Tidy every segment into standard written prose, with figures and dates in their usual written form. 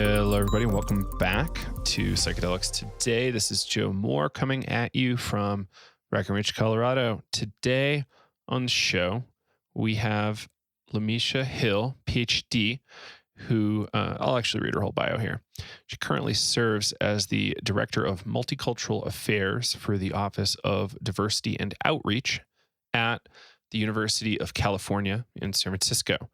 Hello, everybody, and welcome back to Psychedelics Today. This is Joe Moore coming at you from Breckenridge, Colorado. Today on the show, we have LaMisha Hill, PhD, who I'll actually read her whole bio here. She currently serves as the Director of Multicultural Affairs for the Office of Diversity and Outreach at the University of California in San Francisco.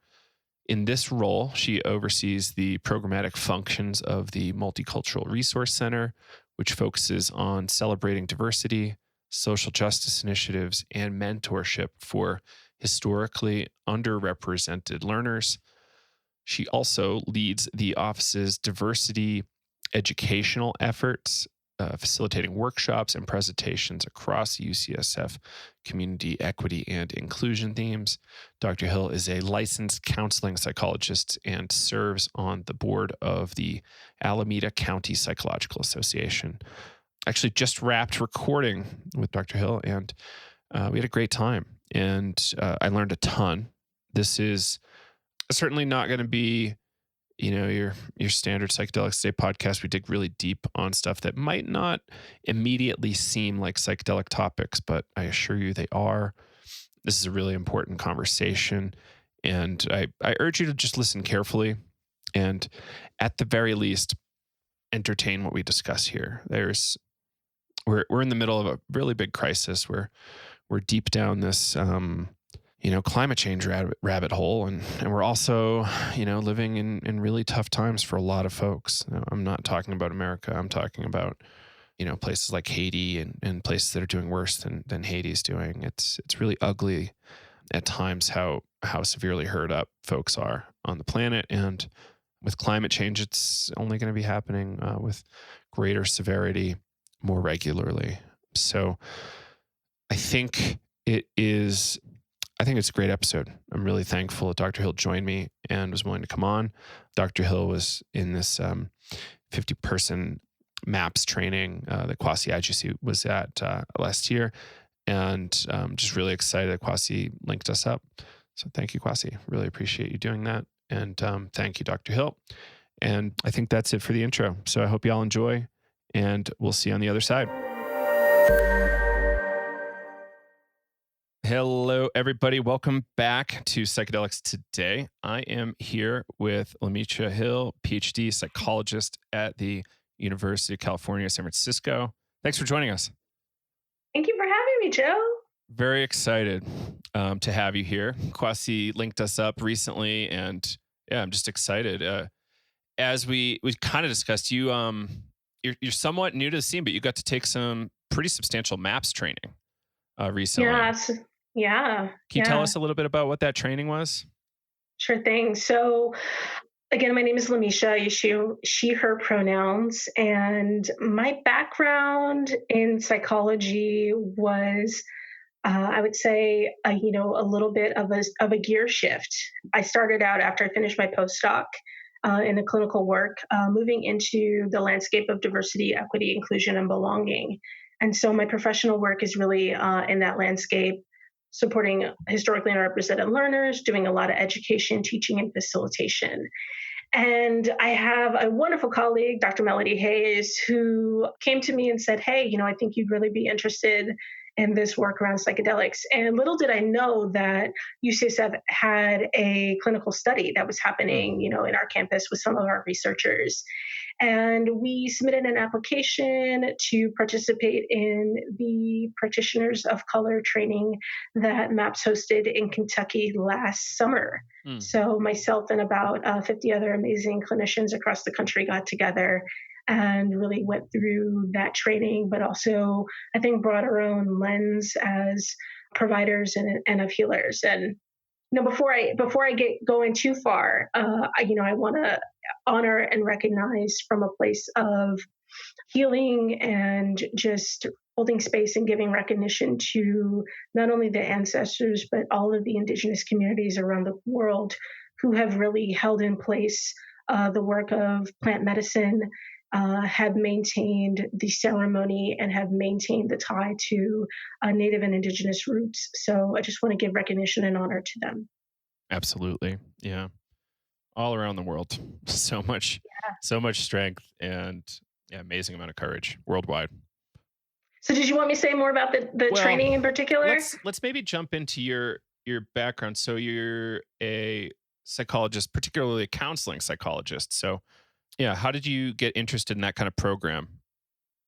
In this role, she oversees the programmatic functions of the Multicultural Resource Center, which focuses on celebrating diversity, social justice initiatives, and mentorship for historically underrepresented learners. She also leads the office's diversity educational efforts, facilitating workshops and presentations across UCSF community equity and inclusion themes. Dr. Hill is a licensed counseling psychologist and serves on the board of the Alameda County Psychological Association. Actually just wrapped recording with Dr. Hill, and we had a great time, and I learned a ton. This is certainly not going to be your standard Psychedelics Today podcast. We dig really deep on stuff that might not immediately seem like psychedelic topics, but I assure you they are. This is a really important conversation, and I urge you to just listen carefully and, at the very least, entertain what we discuss here. We're in the middle of a really big crisis. We're deep down this climate change rabbit hole. And we're also, living in really tough times for a lot of folks. I'm not talking about America. I'm talking about, places like Haiti and places that are doing worse than Haiti's doing. It's really ugly at times how severely hurt up folks are on the planet. And with climate change, it's only going to be happening with greater severity more regularly. So I think it's a great episode. I'm really thankful that Dr. Hill joined me and was willing to come on. Dr. Hill was in this 50-person MAPS training that Kwasi Adjusi was at last year. And just really excited that Kwasi linked us up. So thank you, Kwasi. Really appreciate you doing that. And thank you, Dr. Hill. And I think that's it for the intro. So I hope you all enjoy, and we'll see you on the other side. Hello, everybody. Welcome back to Psychedelics Today. I am here with LaMisha Hill, PhD psychologist at the University of California, San Francisco. Thanks for joining us. Thank you for having me, Joe. Very excited to have you here. Kwasi linked us up recently, and yeah, I'm just excited. As we kind of discussed, you're somewhat new to the scene, but you got to take some pretty substantial MAPS training recently. Yeah. Can you tell us a little bit about what that training was? Sure thing. So again, my name is LaMisha, she, her pronouns, and my background in psychology was, I would say, a little bit of a gear shift. I started out after I finished my postdoc in the clinical work, moving into the landscape of diversity, equity, inclusion, and belonging. And so my professional work is really in that landscape, supporting historically underrepresented learners, doing a lot of education, teaching, and facilitation. And I have a wonderful colleague, Dr. Melody Hayes, who came to me and said, hey, I think you'd really be interested in this work around psychedelics. And little did I know that UCSF had a clinical study that was happening, in our campus with some of our researchers. And we submitted an application to participate in the Practitioners of Color training that MAPS hosted in Kentucky last summer. So myself and about 50 other amazing clinicians across the country got together and really went through that training, but also, I think, brought our own lens as providers and of healers. And before I go in too far, I want to honor and recognize from a place of healing and just holding space and giving recognition to not only the ancestors, but all of the indigenous communities around the world who have really held in place the work of plant medicine, have maintained the ceremony, and have maintained the tie to Native and indigenous roots. So I just want to give recognition and honor to them. Absolutely. Yeah. All around the world. So much So much strength and amazing amount of courage worldwide. So did you want me to say more about the Well, training in particular? let's maybe jump into your background. So you're a psychologist, particularly a counseling psychologist. So yeah, how did you get interested in that kind of program?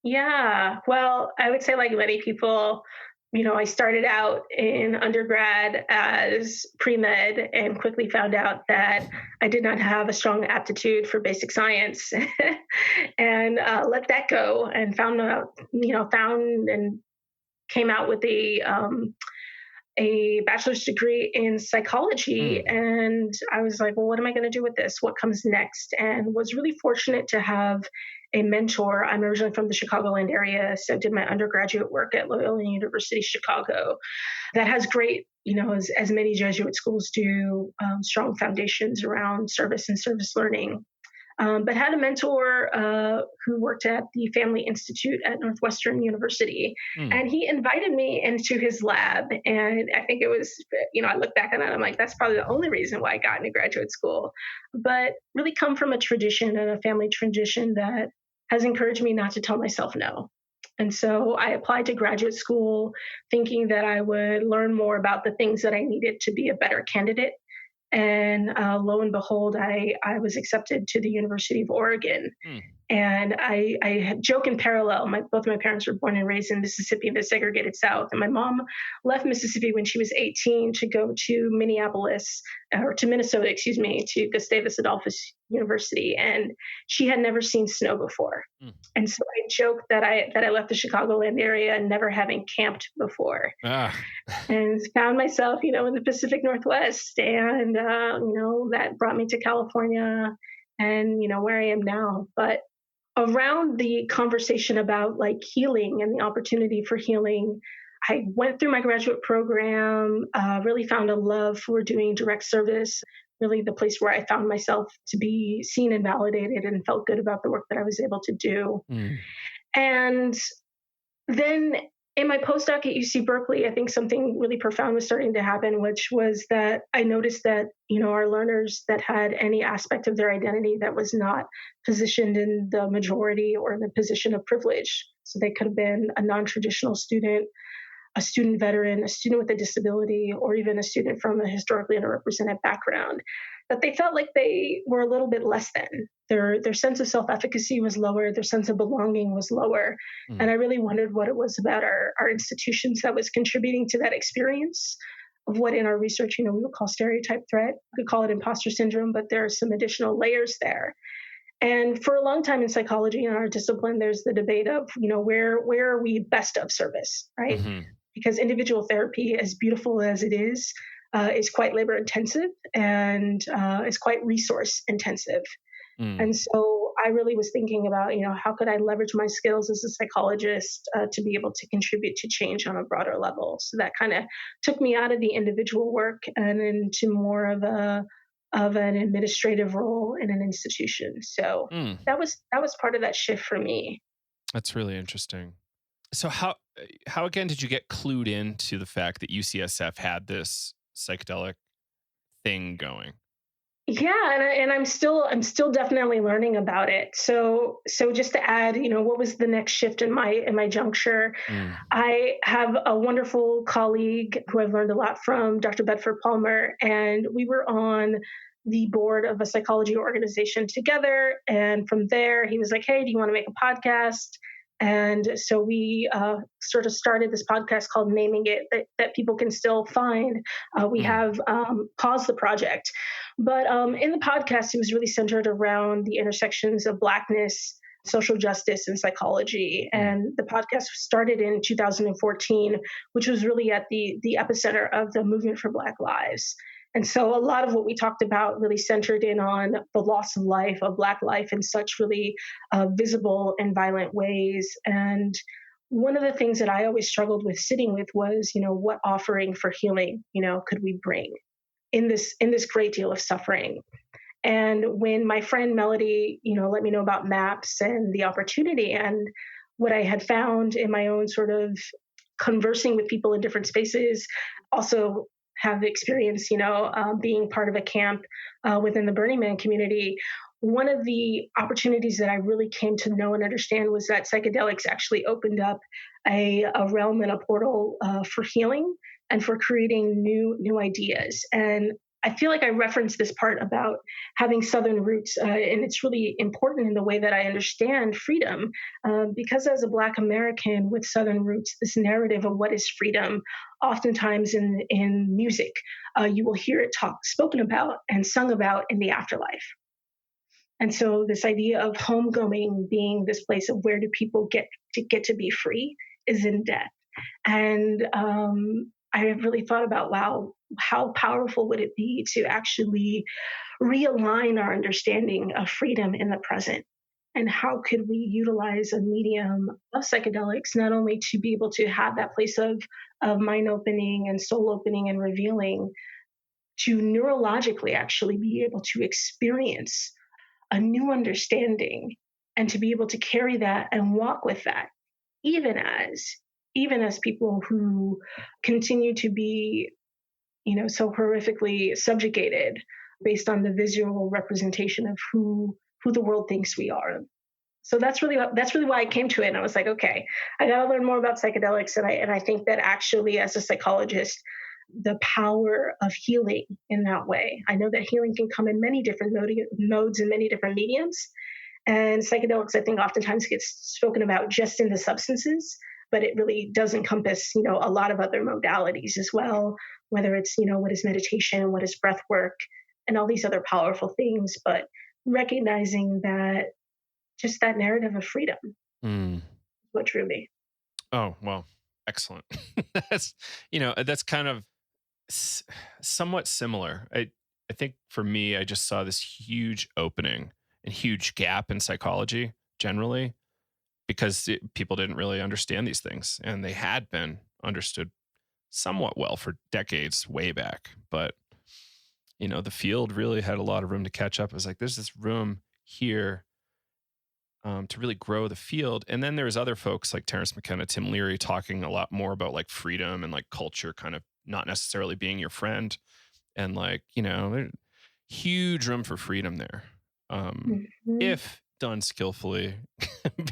Yeah. Well, I would say, like many people, I started out in undergrad as pre med and quickly found out that I did not have a strong aptitude for basic science and let that go and found and came out with a bachelor's degree in psychology. Mm. And I was like, well, what am I going to do with this? What comes next? And was really fortunate to have a mentor. I'm originally from the Chicagoland area, so did my undergraduate work at Loyola University Chicago. That has great, as many Jesuit schools do, strong foundations around service and service learning. But had a mentor who worked at the Family Institute at Northwestern University. Mm. And he invited me into his lab. And I think it was, I look back on it, I'm like, that's probably the only reason why I got into graduate school. But really come from a tradition and a family tradition that has encouraged me not to tell myself no. And so I applied to graduate school thinking that I would learn more about the things that I needed to be a better candidate. And lo and behold, I was accepted to the University of Oregon. Mm. And I joke in parallel. Both my parents were born and raised in Mississippi in the segregated South. And my mom left Mississippi when she was 18 to go to Minnesota, excuse me, to Gustavus Adolphus University. And she had never seen snow before. Mm. And so I joke that I left the Chicagoland area never having camped before. Ah. And found myself, in the Pacific Northwest. And, that brought me to California and, where I am now. But around the conversation about like healing and the opportunity for healing, I went through my graduate program, really found a love for doing direct service, really the place where I found myself to be seen and validated and felt good about the work that I was able to do. Mm. And then in my postdoc at UC Berkeley, I think something really profound was starting to happen, which was that I noticed that, our learners that had any aspect of their identity that was not positioned in the majority or in the position of privilege. So they could have been a non-traditional student, a student veteran, a student with a disability, or even a student from a historically underrepresented background, that they felt like they were a little bit less than. Their sense of self-efficacy was lower, their sense of belonging was lower. Mm. And I really wondered what it was about our institutions that was contributing to that experience of what in our research, we would call stereotype threat. We could call it imposter syndrome, but there are some additional layers there. And for a long time in psychology in our discipline, there's the debate of, where are we best of service, right? Mm-hmm. Because individual therapy, as beautiful as it is quite labor intensive and is quite resource intensive. Mm. And so I really was thinking about, how could I leverage my skills as a psychologist to be able to contribute to change on a broader level? So that kind of took me out of the individual work and into more of an administrative role in an institution. So Mm. that was part of that shift for me. That's really interesting. So how again did you get clued into the fact that UCSF had this psychedelic thing going? Yeah, and I'm still definitely learning about it. So just to add, what was the next shift in my juncture? Mm. I have a wonderful colleague who I've learned a lot from, Dr. Bedford Palmer, and we were on the board of a psychology organization together. And from there, he was like, "Hey, do you want to make a podcast?" And so we sort of started this podcast called Naming It that people can still find. We have paused the project. But in the podcast, it was really centered around the intersections of Blackness, social justice, and psychology. And the podcast started in 2014, which was really at the epicenter of the movement for Black lives. And so a lot of what we talked about really centered in on the loss of life, of Black life in such really visible and violent ways. And one of the things that I always struggled with sitting with was, what offering for healing, could we bring in this great deal of suffering? And when my friend Melody, let me know about MAPS and the opportunity and what I had found in my own sort of conversing with people in different spaces, also have experience, being part of a camp within the Burning Man community, one of the opportunities that I really came to know and understand was that psychedelics actually opened up a realm and a portal for healing and for creating new ideas. And I feel like I referenced this part about having Southern roots, and it's really important in the way that I understand freedom, because as a Black American with Southern roots, this narrative of what is freedom, oftentimes in music, you will hear it spoken about and sung about in the afterlife. And so this idea of homegoing being this place of where do people get to be free is in death. And I have really thought about, wow, how powerful would it be to actually realign our understanding of freedom in the present? And how could we utilize a medium of psychedelics not only to be able to have that place of mind opening and soul opening and revealing, to neurologically actually be able to experience a new understanding and to be able to carry that and walk with that, even as people who continue to be, so horrifically subjugated based on the visual representation of who the world thinks we are. So that's really why I came to it. And I was like, okay, I got to learn more about psychedelics. And I think that actually, as a psychologist, the power of healing in that way. I know that healing can come in many different modes and many different mediums. And psychedelics, I think, oftentimes gets spoken about just in the substances, but it really does encompass, a lot of other modalities as well, whether it's, what is meditation, what is breath work, and all these other powerful things. But recognizing that just that narrative of freedom, what drew me. Oh, well, excellent. That's, that's kind of somewhat similar. I think for me, I just saw this huge opening and huge gap in psychology generally because people didn't really understand these things, and they had been understood somewhat well for decades way back. But, the field really had a lot of room to catch up. It was like, there's this room here to really grow the field. And then there's other folks like Terrence McKenna, Tim Leary, talking a lot more about like freedom and like culture kind of not necessarily being your friend. And like, there's huge room for freedom there. If done skillfully,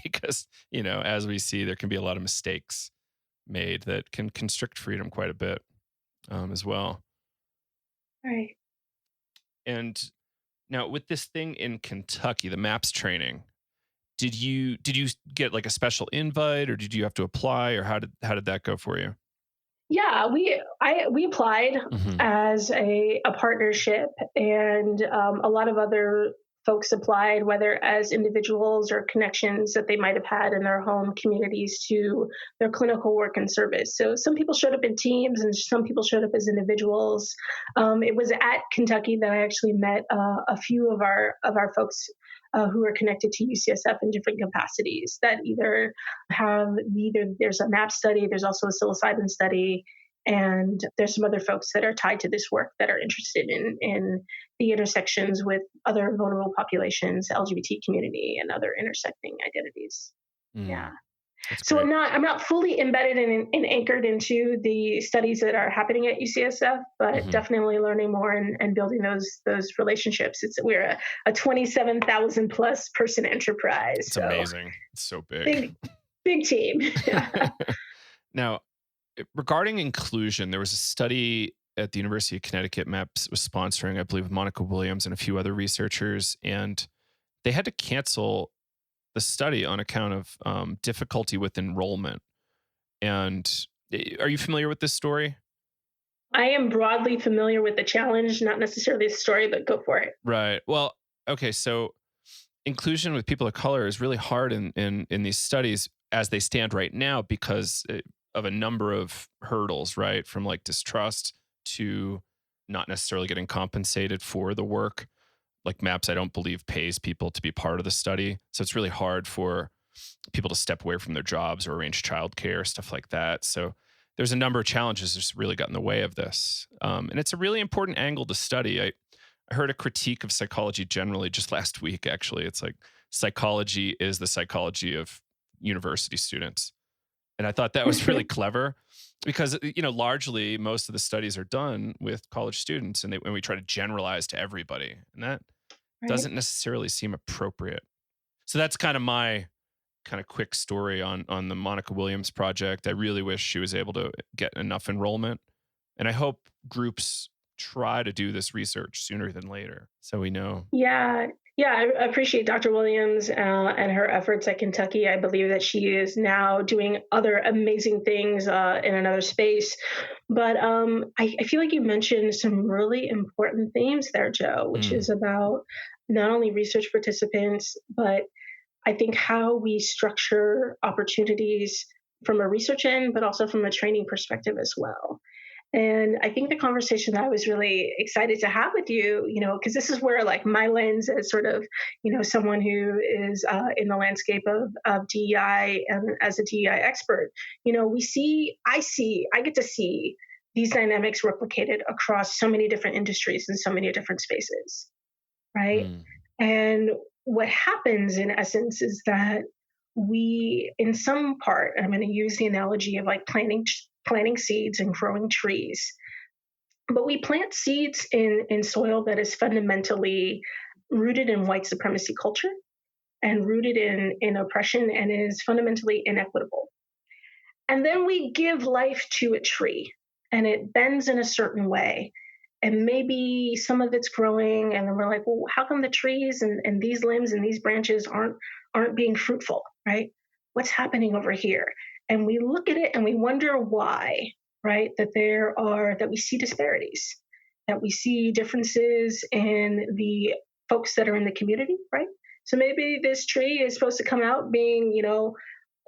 because, as we see, there can be a lot of mistakes made that can constrict freedom quite a bit as well. Right. And now with this thing in Kentucky, the MAPS training, did you get like a special invite, or did you have to apply, or how did that go for you? Yeah, we applied as a partnership, and a lot of other folks applied, whether as individuals or connections that they might have had in their home communities to their clinical work and service. So some people showed up in teams, and some people showed up as individuals. It was at Kentucky that I actually met a few of our folks who are connected to UCSF in different capacities that either there's a MAP study, there's also a psilocybin study, and there's some other folks that are tied to this work that are interested in the intersections with other vulnerable populations, LGBT community, and other intersecting identities. Yeah. So I'm not fully embedded and anchored into the studies that are happening at UCSF, but definitely learning more and building those relationships. We're a 27,000 plus person enterprise. It's amazing. It's so big. Big team. Now, regarding inclusion, there was a study at the University of Connecticut. MAPS was sponsoring, I believe, with Monica Williams and a few other researchers, and they had to cancel the study on account of difficulty with enrollment. And are you familiar with this story? I am broadly familiar with the challenge, not necessarily the story, but go for it. Right. Well, okay. So inclusion with people of color is really hard in these studies as they stand right now because of a number of hurdles, right? From like distrust to not necessarily getting compensated for the work. Like MAPS, I don't believe pays people to be part of the study. So it's really hard for people to step away from their jobs or arrange childcare, stuff like that. So there's a number of challenges that's really got in the way of this. And it's a really important angle to study. I heard a critique of psychology generally just last week, actually. It's like psychology is the psychology of university students. And I thought that was really clever because, largely most of the studies are done with college students and we try to generalize to everybody. And right? doesn't necessarily seem appropriate. So that's kind of my kind of quick story on the Monica Williams project. I really wish she was able to get enough enrollment, and I hope groups try to do this research sooner than later so we know. Yeah, yeah, I appreciate Dr. Williams and her efforts at Kentucky. I believe that she is now doing other amazing things in another space. But I feel like you mentioned some really important themes there, Joe, which Mm, is about not only research participants, but I think how we structure opportunities from a research end, but also from a training perspective as well. And I think the conversation that I was really excited to have with you, because this is where like my lens as sort of, someone who is in the landscape of DEI and as a DEI expert, I get to see these dynamics replicated across so many different industries and so many different spaces, right? mm, And what happens in essence is that we, in some part, and I'm going to use the analogy of like planting seeds and growing trees, but we plant seeds in soil that is fundamentally rooted in white supremacy culture and rooted in oppression and is fundamentally inequitable. And then we give life to a tree and it bends in a certain way. And maybe some of it's growing, and then we're like, well, how come the trees and these limbs and these branches aren't being fruitful, right? What's happening over here? And we look at it and we wonder why, right? That we see disparities, that we see differences in the folks that are in the community, right? So maybe this tree is supposed to come out being,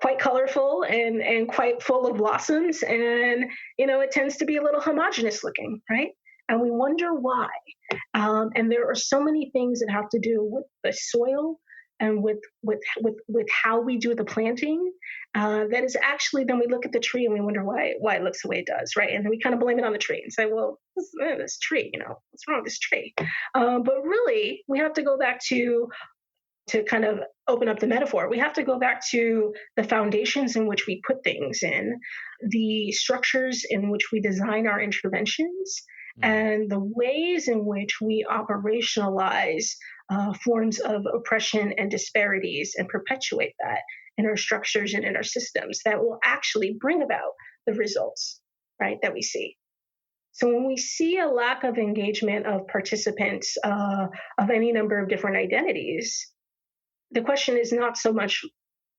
quite colorful and quite full of blossoms, and it tends to be a little homogenous looking, right? And we wonder why. And there are so many things that have to do with the soil and with how we do the planting. That is actually, then we look at the tree and we wonder why it looks the way it does, right? And then we kind of blame it on the tree and say, well, this tree, what's wrong with this tree? But really, we have to go back to kind of open up the metaphor, we have to go back to the foundations in which we put things in, the structures in which we design our interventions, mm, and the ways in which we operationalize forms of oppression and disparities and perpetuate that in our structures and in our systems that will actually bring about the results, right, that we see. So when we see a lack of engagement of participants of any number of different identities, the question is not so much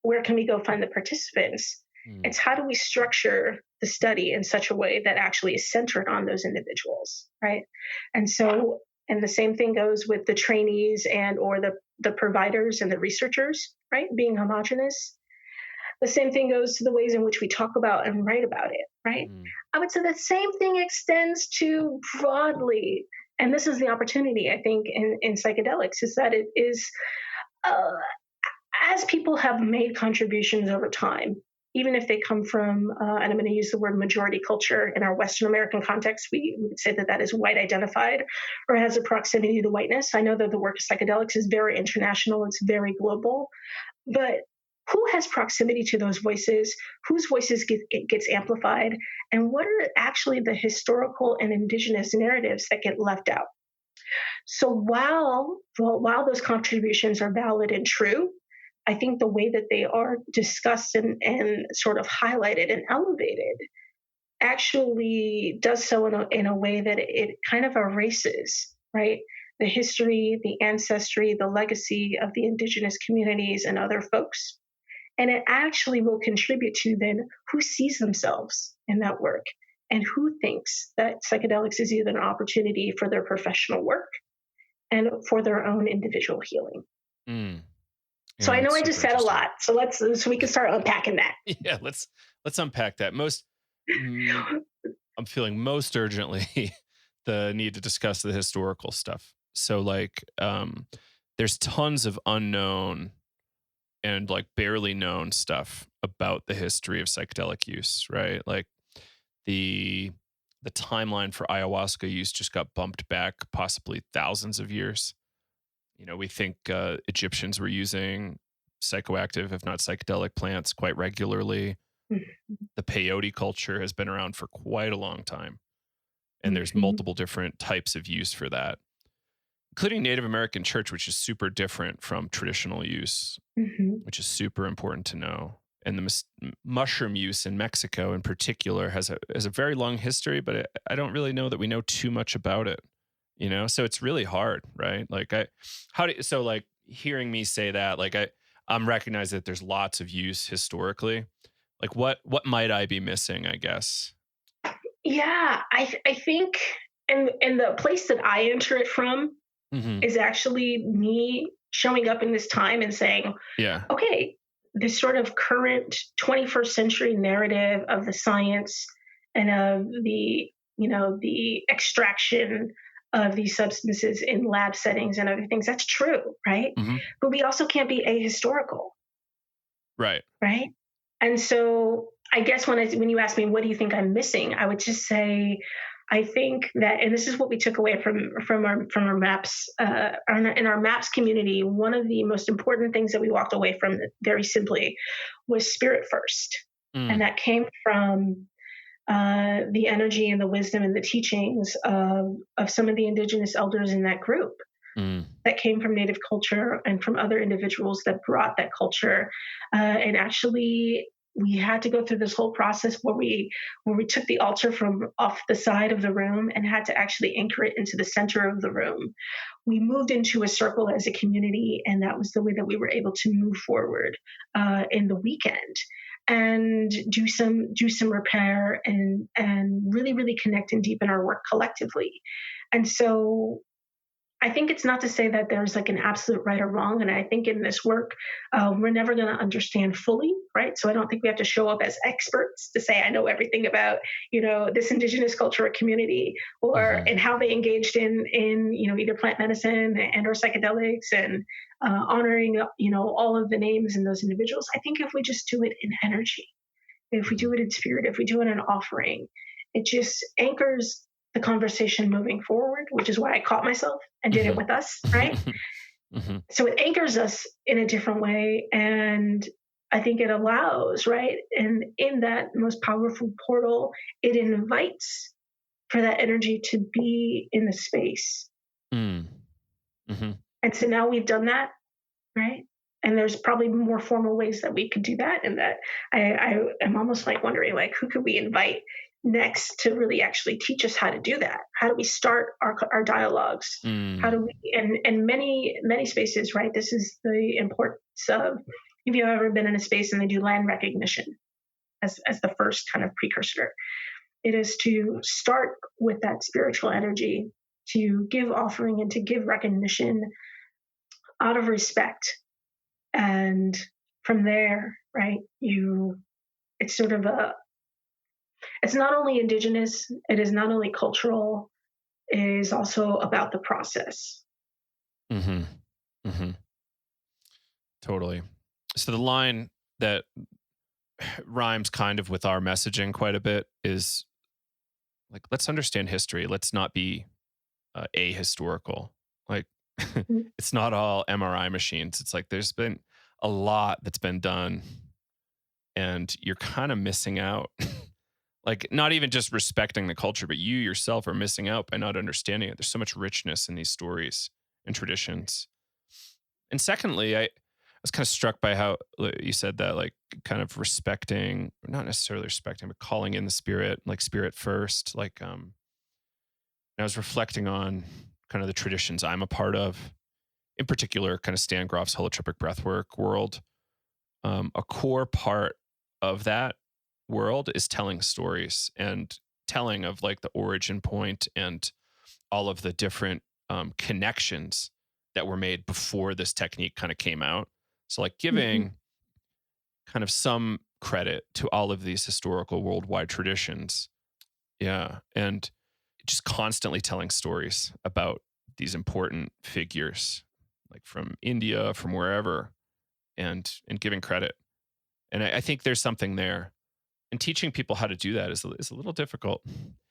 where can we go find the participants? mm. It's how do we structure the study in such a way that actually is centered on those individuals, right? And so, and the same thing goes with the trainees and or the providers and the researchers, right? Being homogenous. The same thing goes to the ways in which we talk about and write about it, right? Mm. I would say the same thing extends to broadly, and this is the opportunity I think in psychedelics, is that it is uh, as people have made contributions over time, even if they come from, and I'm going to use the word majority culture in our Western American context, we would say that is white identified or has a proximity to whiteness. I know that the work of psychedelics is very international, it's very global, but who has proximity to those voices, whose voices gets amplified, and what are actually the historical and indigenous narratives that get left out? So while those contributions are valid and true, I think the way that they are discussed and sort of highlighted and elevated actually does so in a way that it kind of erases, right, the history, the ancestry, the legacy of the indigenous communities and other folks. And it actually will contribute to then who sees themselves in that work and who thinks that psychedelics is either an opportunity for their professional work and for their own individual healing. Mm. So Yeah, I know that's I just super said a interesting. lot. So we can start unpacking that. Yeah, let's unpack that. Mm, I'm feeling most urgently the need to discuss the historical stuff. So like there's tons of unknown and like barely known stuff about the history of psychedelic use, right? Like the the timeline for ayahuasca use just got bumped back possibly thousands of years. We think Egyptians were using psychoactive, if not psychedelic plants quite regularly. The peyote culture has been around for quite a long time, and there's Mhm. multiple different types of use for that. including Native American church, which is super different from traditional use, Hmm. which is super important to know. And the mushroom use in Mexico in particular has a very long history, but I don't really know that we know too much about it, So it's really hard, right? Like so like hearing me say that, like I'm recognizing that there's lots of use historically. Like what might I be missing, I guess? Yeah, I think, and the place that I enter it from Hmm. is actually me showing up in this time and saying, Yeah. okay, this sort of current 21st century narrative of the science and of the extraction of these substances in lab settings and other things, that's true, right? Hmm. But we also can't be ahistorical, Right. right? And so I guess when you ask me what do you think I'm missing, I would just say I think that, and this is what we took away from our maps in our maps community. One of the most important things that we walked away from, very simply, was spirit first, and Mm, that came from the energy and the wisdom and the teachings of some of the indigenous elders in that group mm, that came from Native culture and from other individuals that brought that culture. And actually, we had to go through this whole process where we took the altar from off the side of the room and had to actually anchor it into the center of the room. We moved into a circle as a community, and that was the way that we were able to move forward in the weekend and do some repair and really really connect and deepen our work collectively. And so I think it's not to say that there's like an absolute right or wrong. And I think in this work, we're never going to understand fully, right? So I don't think we have to show up as experts to say, I know everything about, this indigenous culture or community or, hmm and how they engaged in either plant medicine and or psychedelics and honoring, all of the names in those individuals. I think if we just do it in energy, if we do hmm it in spirit, if we do it in offering, it just anchors the conversation moving forward, which is why I caught myself and did it hmm with us, right? hmm So it anchors us in a different way. And I think it allows, right? And in that most powerful portal, it invites for that energy to be in the space. mm, hmm And so now we've done that, right? And there's probably more formal ways that we could do that. And that I am almost like wondering, like, who could we invite next to really actually teach us how to do that? How do we start our dialogues? How mm, do we, and many spaces, right? This is the importance of, if you've ever been in a space and they do land recognition as the first kind of precursor, it is to start with that spiritual energy, to give offering and to give recognition out of respect. And from there, right, it's sort of it's not only indigenous, it is not only cultural, it is also about the process. hmm hmm Totally. So the line that rhymes kind of with our messaging quite a bit is like, let's understand history. Let's not be ahistorical. Like, Mm. it's not all MRI machines. It's like there's been a lot that's been done, and you're kind of missing out. Like, not even just respecting the culture, but you yourself are missing out by not understanding it. There's so much richness in these stories and traditions. And secondly, I was kind of struck by how you said that, like, kind of respecting, not necessarily respecting, but calling in the spirit, like spirit first. Like, I was reflecting on kind of the traditions I'm a part of, in particular, kind of Stan Groff's holotropic breathwork world. A core part of that world is telling stories and telling of like the origin point and all of the different connections that were made before this technique kind of came out. So, like, Mhm. giving kind of some credit to all of these historical worldwide traditions. Yeah. And just constantly telling stories about these important figures, like from India, from wherever, and giving credit. And I think there's something there. And teaching people how to do that is a little difficult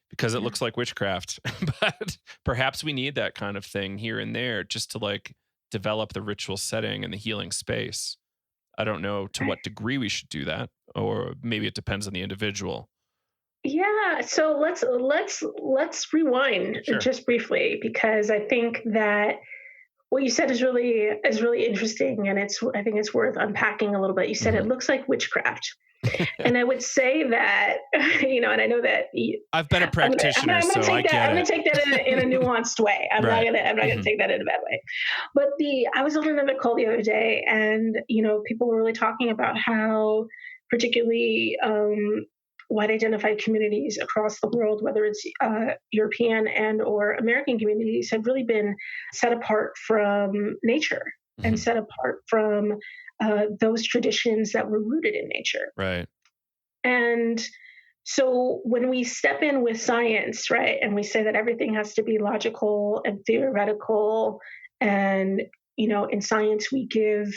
because it Yeah. looks like witchcraft. But perhaps we need that kind of thing here and there just to like develop the ritual setting and the healing space. I don't know to Right. what degree we should do that, or maybe it depends on the individual. Yeah. So let's rewind Sure. just briefly because I think that what you said is really interesting, and I think it's worth unpacking a little bit. You said it Mhm. looks like witchcraft, and I would say that and I know that I've been a practitioner, I'm gonna so I take that. get I'm gonna it. take that in a nuanced way. Right. I'm not gonna Mhm. take that in a bad way. But the I was on another call the other day, and people were really talking about how, particularly white identified communities across the world, whether it's European and or American communities, have really been set apart from nature and Mhm. set apart from those traditions that were rooted in nature. Right. And so when we step in with science, right, and we say that everything has to be logical and theoretical, and in science we give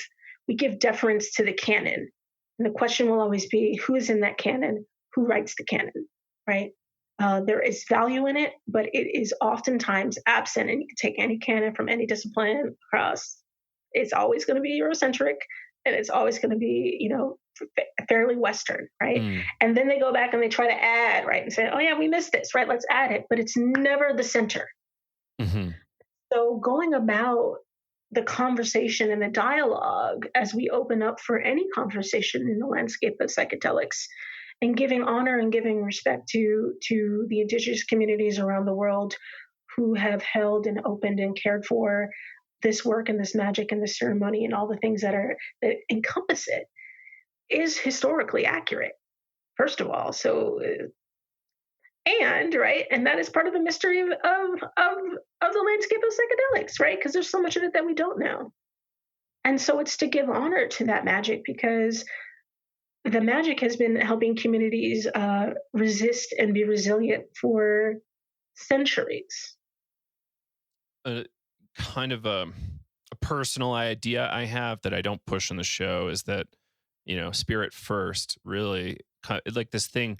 deference to the canon, and the question will always be who's in that canon, who writes the canon, right? There is value in it, but it is oftentimes absent. And you can take any canon from any discipline across. It's always going to be Eurocentric, and it's always going to be, fairly Western, right? Mm. And then they go back and they try to add, right, and say, oh yeah, we missed this, right? Let's add it, but it's never the center. Mhm. So going about the conversation and the dialogue as we open up for any conversation in the landscape of psychedelics, and giving honor and giving respect to the indigenous communities around the world who have held and opened and cared for this work and this magic and this ceremony and all the things that encompass it, is historically accurate, first of all. So and right, and that is part of the mystery of the landscape of psychedelics, right? Because there's so much of it that we don't know. And so it's to give honor to that magic, because the magic has been helping communities resist and be resilient for centuries. A kind of a personal idea I have that I don't push on the show is that, spirit first really like this thing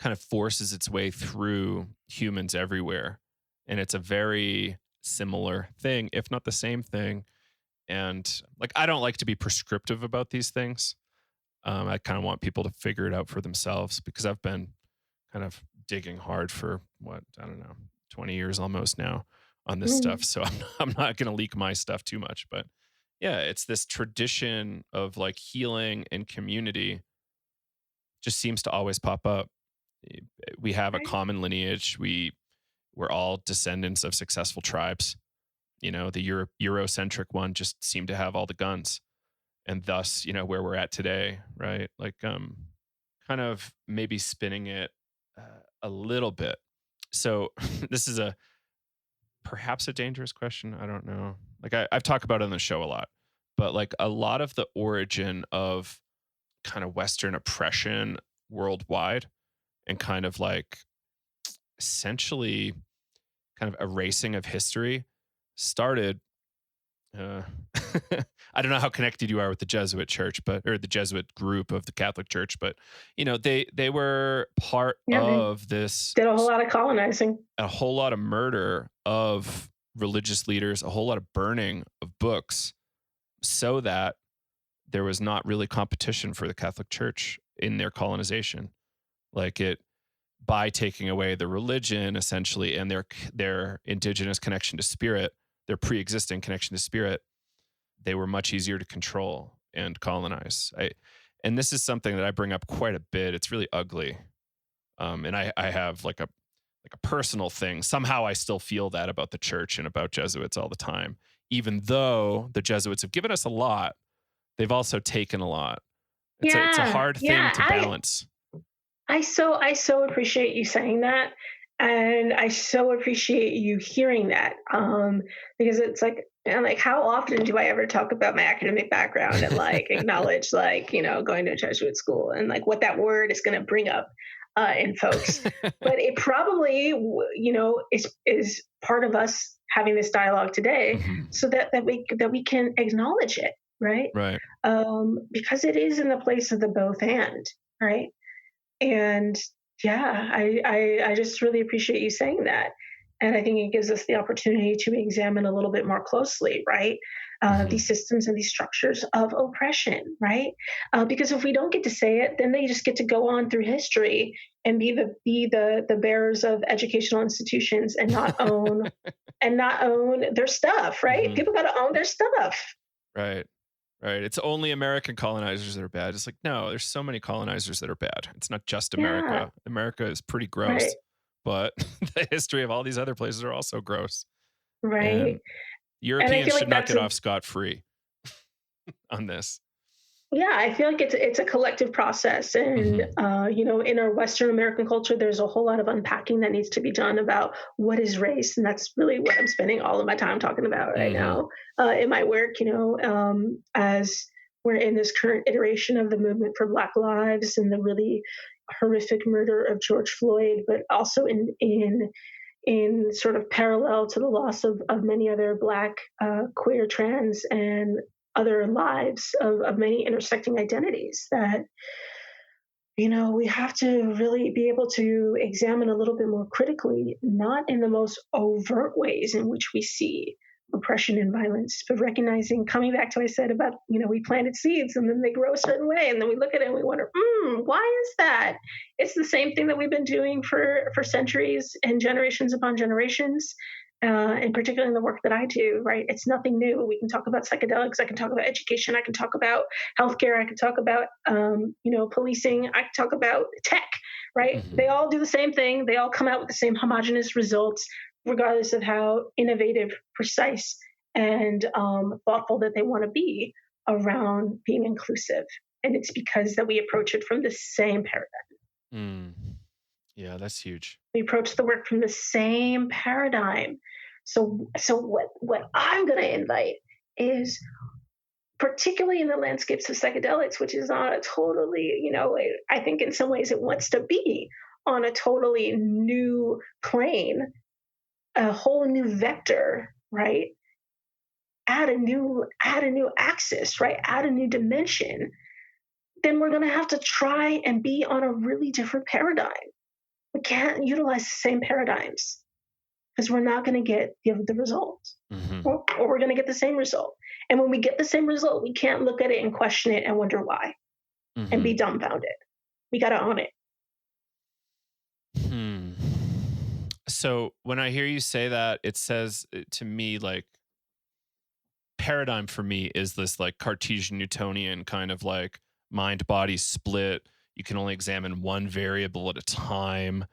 kind of forces its way through humans everywhere. And it's a very similar thing, if not the same thing. And like, I don't like to be prescriptive about these things. I kind of want people to figure it out for themselves because I've been kind of digging hard for what, I don't know, 20 years almost now on this stuff. Mm, So I'm not going to leak my stuff too much. But yeah, it's this tradition of like healing and community just seems to always pop up. We have a right. common lineage. We're all descendants of successful tribes. The Euro-centric one just seemed to have all the guns and thus, where we're at today, right? Like, kind of maybe spinning it a little bit. So this is a perhaps a dangerous question. I don't know. Like I've talked about it on the show a lot, but like a lot of the origin of kind of Western oppression worldwide and kind of like essentially kind of erasing of history started uh, I don't know how connected you are with the Jesuit church, but or the Jesuit group of the Catholic Church, but they were part Yeah, they of this did a whole lot of colonizing. a whole lot of murder of religious leaders, a whole lot of burning of books, so that there was not really competition for the Catholic Church in their colonization. Like it by taking away the religion essentially and their indigenous connection to spirit, their pre-existing connection to spirit, they were much easier to control and colonize. And this is something that I bring up quite a bit. It's really ugly. And I have like a personal thing. Somehow I still feel that about the church and about Jesuits all the time. Even though the Jesuits have given us a lot, they've also taken a lot. It's a Yeah, hard thing yeah. to balance. I so appreciate you saying that, and I so appreciate you hearing that, because it's like, and like, how often do I ever talk about my academic background and like acknowledge like going to a Jesuit school and like what that word is going to bring up in folks, but it probably is part of us having this dialogue today, Mhm. so that we can acknowledge it, right? Right. Because it is in the place of the both and, right? And yeah, I just really appreciate you saying that. And I think it gives us the opportunity to examine a little bit more closely, right? Hmm. These systems and these structures of oppression, right? Because if we don't get to say it, then they just get to go on through history and be the bearers of educational institutions and not own their stuff, right? Hmm. People got to own their stuff. Right. Right. It's only American colonizers that are bad. It's like, no, there's so many colonizers that are bad. It's not just Yeah, America. America is pretty right, gross, but the history of all these other places are also gross. right. And And I Europeans feel should like not that's get a off scot-free on this. Yeah, I feel like it's a collective process, and Hmm. in our Western American culture, there's a whole lot of unpacking that needs to be done about what is race, and that's really what I'm spending all of my time talking about right Hmm. now in my work. As we're in this current iteration of the movement for Black Lives and the really horrific murder of George Floyd, but also in sort of parallel to the loss of many other Black, queer, trans, and other lives of many intersecting identities that we have to really be able to examine a little bit more critically, not in the most overt ways in which we see oppression and violence, but recognizing, coming back to what I said about, we planted seeds and then they grow a certain way. And then we look at it and we wonder, why is that? It's the same thing that we've been doing for centuries and generations upon generations. And particularly in the work that I do, right? It's nothing new. We can talk about psychedelics. I can talk about education. I can talk about healthcare. I can talk about, policing. I can talk about tech, right? Hmm. They all do the same thing. They all come out with the same homogenous results, regardless of how innovative, precise, and thoughtful that they want to be around being inclusive. And it's because that we approach it from the same paradigm. Mm. Yeah, that's huge. We approach the work from the same paradigm. So what I'm going to invite is, particularly in the landscapes of psychedelics, which is on a totally, I think in some ways it wants to be on a totally new plane, a whole new vector, right? Add a new axis, right? Add a new dimension. Then we're going to have to try and be on a really different paradigm. We can't utilize the same paradigms because we're not going to get the result, Hmm. or we're going to get the same result. And when we get the same result, we can't look at it and question it and wonder why and be Hmm. dumbfounded. We got to own it. Hmm. So when I hear you say that, it says to me like paradigm for me is this like Cartesian Newtonian kind of like mind body split. You can only examine one variable at a time,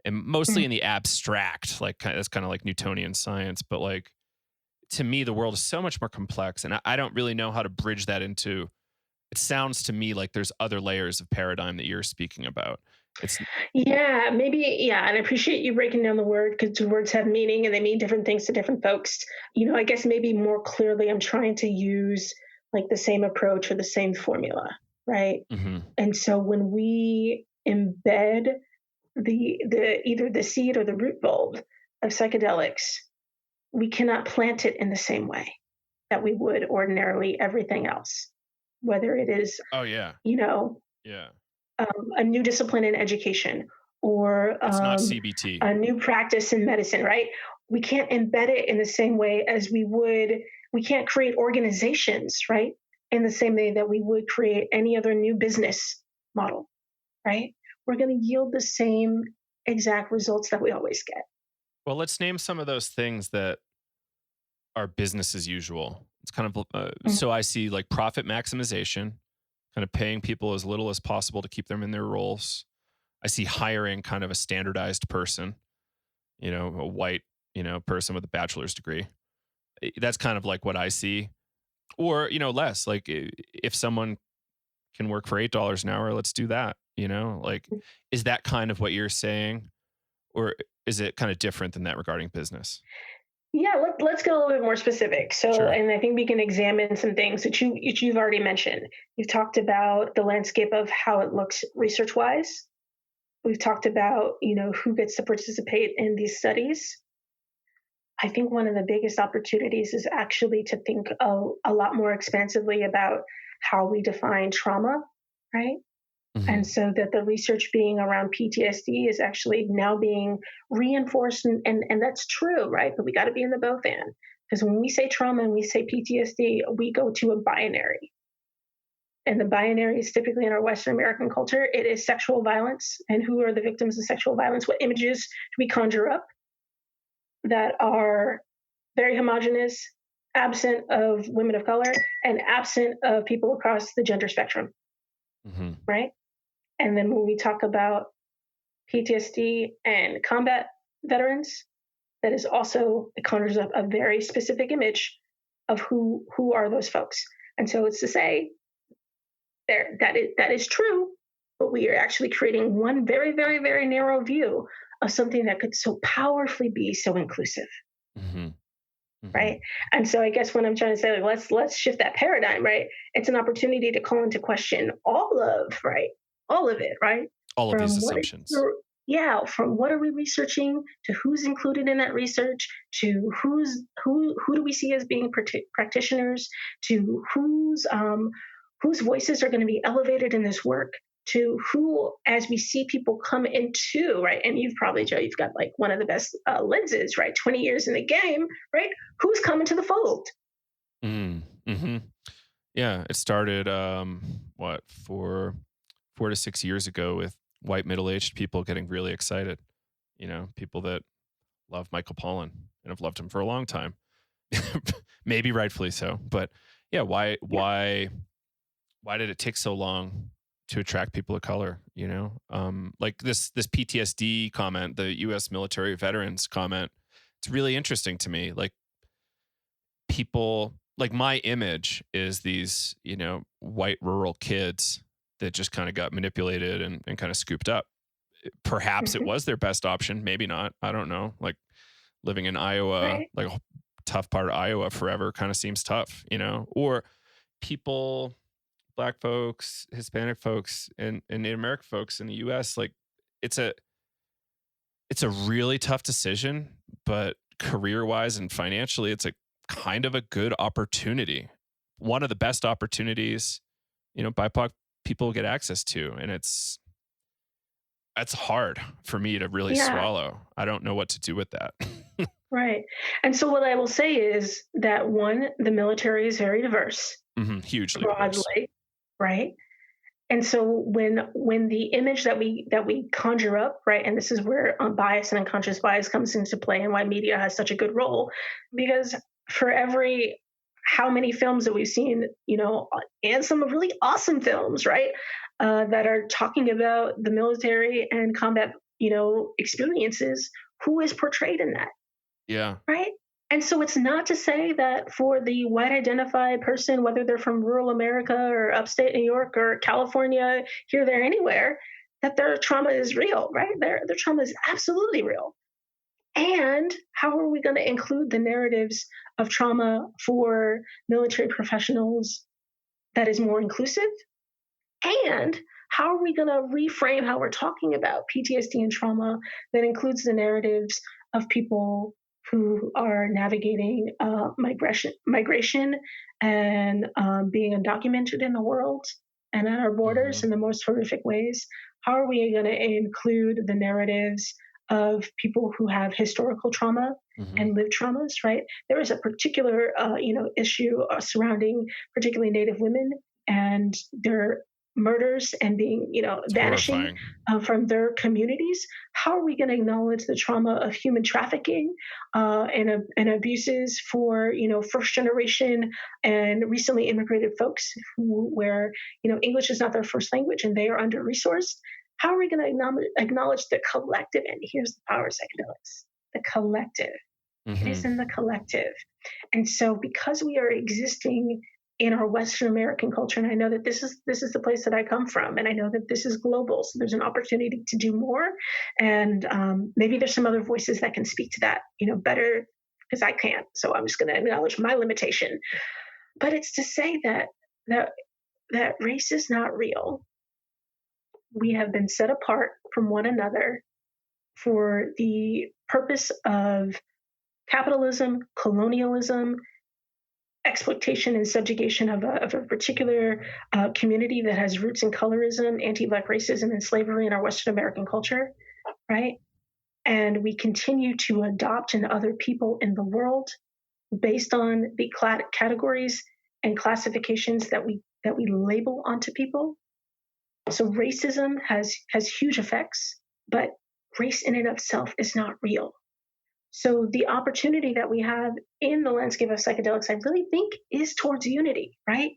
and mostly in the abstract. Like that's kind of like Newtonian science, but like to me, the world is so much more complex, and I don't really know how to bridge that into. It sounds to me like there's other layers of paradigm that you're speaking about. It's Yeah, maybe. Yeah. And I appreciate you breaking down the word, because words have meaning and they mean different things to different folks. I guess maybe more clearly, I'm trying to use like the same approach or the same formula, right? mhm. And so when we embed the either the seed or the root bulb of psychedelics, we cannot plant it in the same way that we would ordinarily everything else, whether it is, Oh yeah, you know, yeah. a new discipline in education, or It's not CBT. a new practice in medicine, right? We can't embed it in the same way as we can't create organizations, right? In the same way that we would create any other new business model, right? We're going to yield the same exact results that we always get. Well, let's name some of those things that are business as usual. It's kind of Mm. so I see like profit maximization, kind of paying people as little as possible to keep them in their roles. I see hiring kind of a standardized person, a white, person with a bachelor's degree. That's kind of like what I see. Or, less like if someone can work for $8 an hour, let's do that, like is that kind of what you're saying, or is it kind of different than that regarding business? Yeah, let's get a little bit more specific. So, Sure. and I think we can examine some things that you've already mentioned. You've talked about the landscape of how it looks research wise. We've talked about, who gets to participate in these studies. I think one of the biggest opportunities is actually to think a lot more expansively about how we define trauma, right? And so that the research being around PTSD is actually now being reinforced. And that's true, right? But we got to be in the both end. Because when we say trauma and we say PTSD, we go to a binary. And the binary is typically in our Western American culture, it is sexual violence. And who are the victims of sexual violence? What images do we conjure up that are very homogenous, absent of women of color, and absent of people across the gender spectrum, right? And then when we talk about PTSD and combat veterans, that is also, it conjures up a very specific image of who are those folks. And so it's to say that is true, but we are actually creating one very, very, very narrow view of something that could so powerfully be so inclusive. Right. And so I guess what I'm trying to say, like, let's shift that paradigm, right? It's an opportunity to call into question all of it, right? All of these assumptions. From what are we researching to who's included in that research to who do we see as being practitioners to whose voices are going to be elevated in this work to who, as we see people come into, right? And you've probably, Joe, you've got like one of the best lenses, right? 20 years in the game, right? Who's coming to the fold? Yeah, it started, 4 to 6 years ago with white middle-aged people getting really excited. People that love Michael Pollan and have loved him for a long time. Maybe rightfully so. But yeah, why did it take so long to attract people of color? Like this PTSD comment, the U.S. military veterans comment, it's really interesting to me. Like people, like my image is these, white rural kids that just kind of got manipulated and kind of scooped up. Perhaps it was their best option. Maybe not. I don't know. Like living in Iowa, right. like a tough part of Iowa forever kind of seems tough, or people, Black folks, Hispanic folks, and Native American folks in the U.S. Like it's a really tough decision, but career-wise and financially, it's a kind of a good opportunity. One of the best opportunities, BIPOC people get access to, and that's hard for me to really swallow. I don't know what to do with that. Right. And so what I will say is that one, the military is very diverse. Hugely broadly, diverse. Right? And so when the image that we conjure up, right, and this is where bias and unconscious bias comes into play and why media has such a good role, because for every how many films that we've seen, and some really awesome films, right, that are talking about the military and combat, experiences, who is portrayed in that? Yeah. Right. And so it's not to say that for the white identified person, whether they're from rural America or upstate New York or California, here, there, anywhere, that their trauma is real, right? Their trauma is absolutely real. And how are we going to include the narratives of trauma for military professionals that is more inclusive? And how are we going to reframe how we're talking about PTSD and trauma that includes the narratives of people who are navigating migration and being undocumented in the world and at our borders in the most horrific ways? How are we going to include the narratives of people who have historical trauma and lived traumas, right? There is a particular, issue surrounding particularly Native women and their murders and being, vanishing from their communities. How are we going to acknowledge the trauma of human trafficking and abuses for, first generation and recently immigrated folks where, English is not their first language and they are under resourced? How are we going to acknowledge the collective? And here's the power of psychedelics, the collective. It is in the collective. And so because we are existing in our Western American culture, and I know that this is the place that I come from, and I know that this is global, so there's an opportunity to do more, and maybe there's some other voices that can speak to that, better, because I can't. So I'm just going to acknowledge my limitation. But it's to say that race is not real. We have been set apart from one another for the purpose of capitalism, colonialism, exploitation and subjugation of a particular community that has roots in colorism, anti-Black racism, and slavery in our Western American culture, right? And we continue to adopt in other people in the world based on the categories and classifications that we label onto people. So racism has huge effects, but race in and of itself is not real. So the opportunity that we have in the landscape of psychedelics, I really think, is towards unity, right?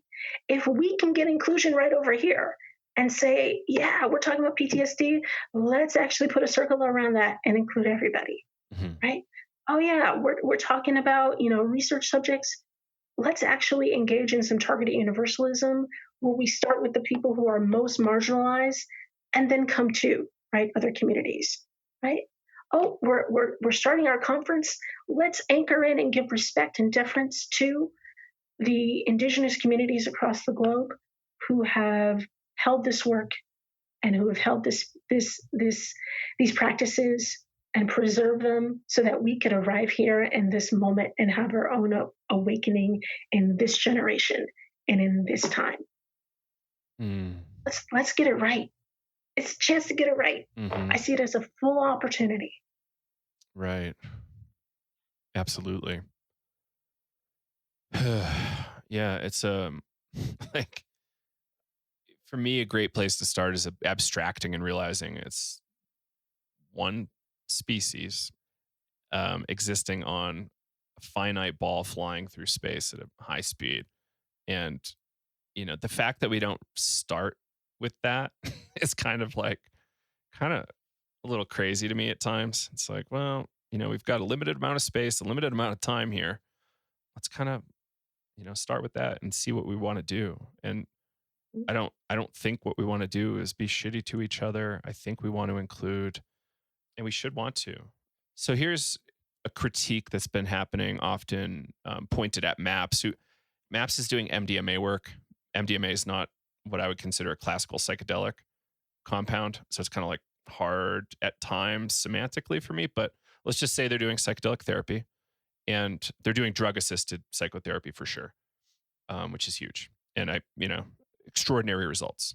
If we can get inclusion right over here and say, yeah, we're talking about PTSD, let's actually put a circle around that and include everybody, right? Oh yeah, we're talking about, research subjects. Let's actually engage in some targeted universalism where we start with the people who are most marginalized and then come to, right, other communities, right? Oh, we're starting our conference. Let's anchor in and give respect and deference to the indigenous communities across the globe who have held this work and who have held these practices and preserve them so that we could arrive here in this moment and have our own awakening in this generation and in this time. Let's get it right. It's a chance to get it right. I see it as a full opportunity. Right. Absolutely. Yeah, it's like, for me, a great place to start is abstracting and realizing it's one species existing on a finite ball flying through space at a high speed. And, the fact that we don't start with that is kind of a little crazy to me at times. It's like, well, we've got a limited amount of space, a limited amount of time here. Let's kind of, start with that and see what we want to do. And I don't think what we want to do is be shitty to each other. I think we want to include, and we should want to. So here's a critique that's been happening often, pointed at MAPS. MAPS is doing MDMA work. MDMA is not what I would consider a classical psychedelic compound. So it's kind of like hard at times semantically for me, but let's just say they're doing psychedelic therapy and they're doing drug assisted psychotherapy for sure, which is huge. And extraordinary results.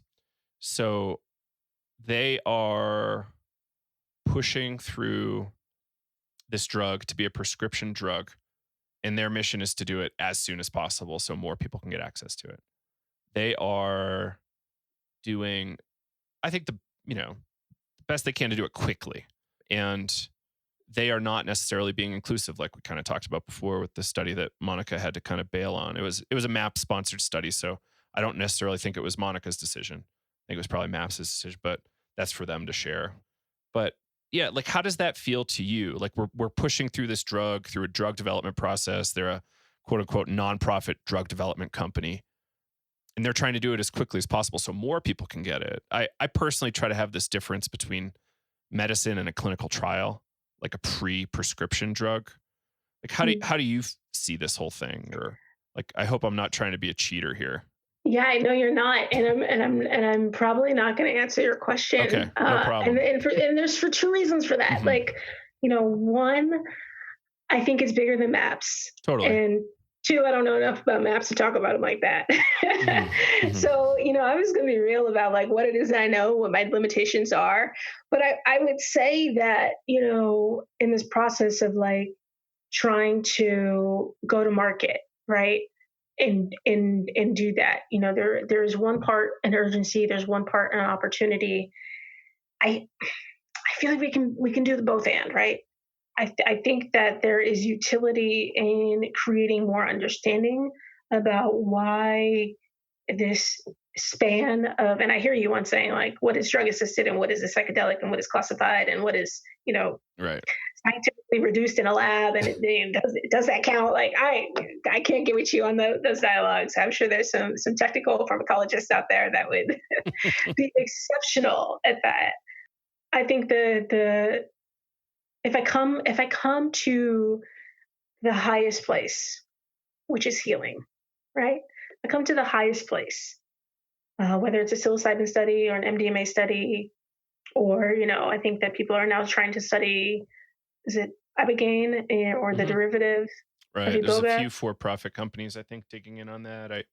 So they are pushing through this drug to be a prescription drug, and their mission is to do it as soon as possible so more people can get access to it. They are doing, I think, the best they can to do it quickly. And they are not necessarily being inclusive, like we kind of talked about before with the study that Monica had to kind of bail on. It was a MAP sponsored study, so I don't necessarily think it was Monica's decision. I think it was probably MAPS' decision, but that's for them to share. But yeah, like, how does that feel to you? Like, we're pushing through this drug through a drug development process. They're a quote unquote nonprofit drug development company, and they're trying to do it as quickly as possible so more people can get it. I personally try to have this difference between medicine and a clinical trial, like a pre-prescription drug. Like, how do you see this whole thing? Or like, I hope I'm not trying to be a cheater here. Yeah, I know you're not, and I'm probably not going to answer your question. Okay, no problem. And there's for two reasons for that. Like, one, I think it's bigger than MAPS. Totally. And two, I don't know enough about MAPS to talk about it like that. So, I was going to be real about like what it is I know, what my limitations are. But I would say that, in this process of like trying to go to market, right? And do that. There's one part an urgency, there's one part an opportunity. I feel like we can do the both and, right? I think that there is utility in creating more understanding about why this span of, and I hear you on saying like, what is drug assisted and what is a psychedelic and what is classified and what is, right, scientifically reduced in a lab, and does that count? Like, I can't get with you on those dialogues. I'm sure there's some technical pharmacologists out there that would be exceptional at that. I think if I come to the highest place, which is healing, right? I come to the highest place, whether it's a psilocybin study or an MDMA study, or I think that people are now trying to study, is it ibogaine or the derivative? Have Right. you There's built a that? few for-profit companies, I think, digging in on that. I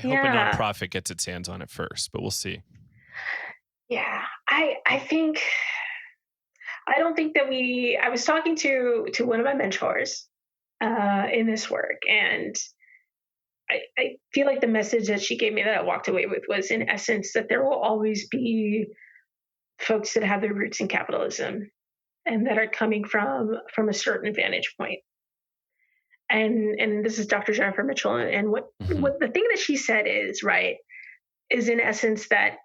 hope a Yeah. nonprofit gets its hands on it first, but we'll see. Yeah. I think I don't think that I was talking to one of my mentors in this work, and I feel like the message that she gave me that I walked away with was, in essence, that there will always be folks that have their roots in capitalism and that are coming from a certain vantage point. And this is Dr. Jennifer Mitchell, and Hmm. what the thing that she said is right is, in essence, that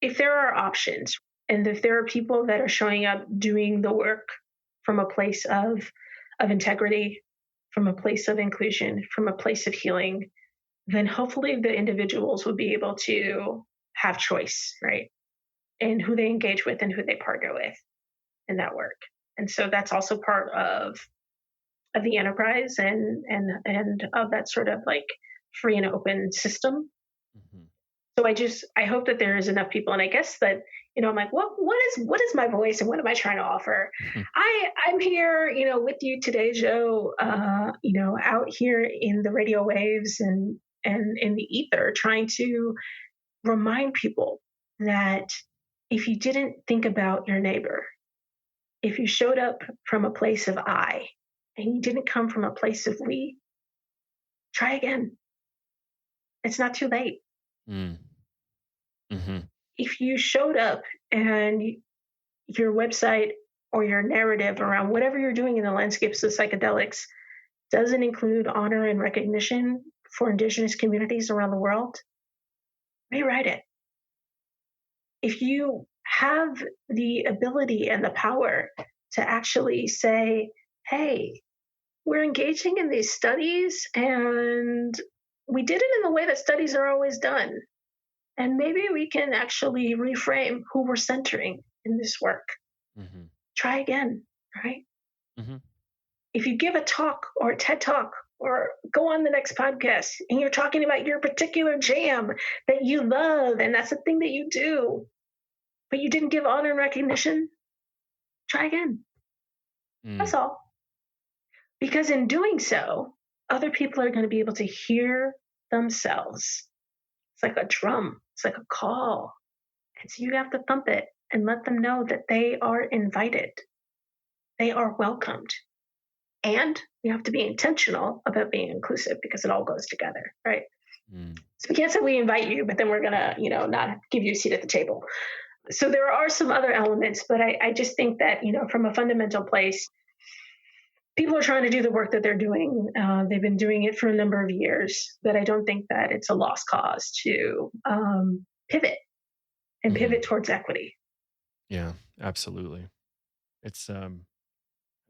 if there are options and if there are people that are showing up doing the work from a place of integrity, from a place of inclusion, from a place of healing, then hopefully the individuals will be able to have choice, right? And who they engage with and who they partner with in that work. And so that's also part of the enterprise and of that sort of like free and open system. Hmm. So I hope that there is enough people, and I guess that I'm like, what is my voice and what am I trying to offer? I'm here with you today, Joe. Out here in the radio waves and in the ether, trying to remind people that if you didn't think about your neighbor, if you showed up from a place of I and you didn't come from a place of we, try again. It's not too late. Mm. Hmm. If you showed up and your website or your narrative around whatever you're doing in the landscapes of psychedelics doesn't include honor and recognition for indigenous communities around the world, rewrite it. If you have the ability and the power to actually say, hey, we're engaging in these studies and we did it in the way that studies are always done. And maybe we can actually reframe who we're centering in this work. Hmm. Try again, right? Hmm. If you give a talk or a TED talk or go on the next podcast and you're talking about your particular jam that you love and that's the thing that you do, but you didn't give honor and recognition, try again. Mm. That's all. Because in doing so, other people are going to be able to hear themselves. It's like a drum, it's like a call. And so you have to thump it and let them know that they are invited, they are welcomed. And we have to be intentional about being inclusive because it all goes together, right? Mm. So we can't say we invite you, but then we're going to, not give you a seat at the table. So there are some other elements, but I just think that, from a fundamental place, people are trying to do the work that they're doing. They've been doing it for a number of years, but I don't think that it's a lost cause to pivot and Hmm. pivot towards equity. Yeah, absolutely. It's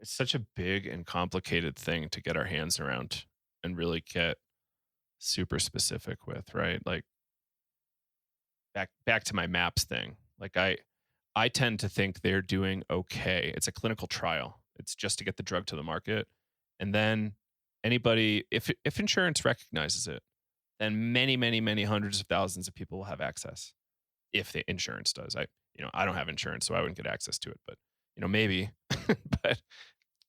such a big and complicated thing to get our hands around and really get super specific with, right? Like back to my maps thing. Like I tend to think they're doing okay. It's a clinical trial. It's just to get the drug to the market. And then anybody if insurance recognizes it, then many hundreds of thousands of people will have access if the insurance does. I don't have insurance so I wouldn't get access to it, but maybe. But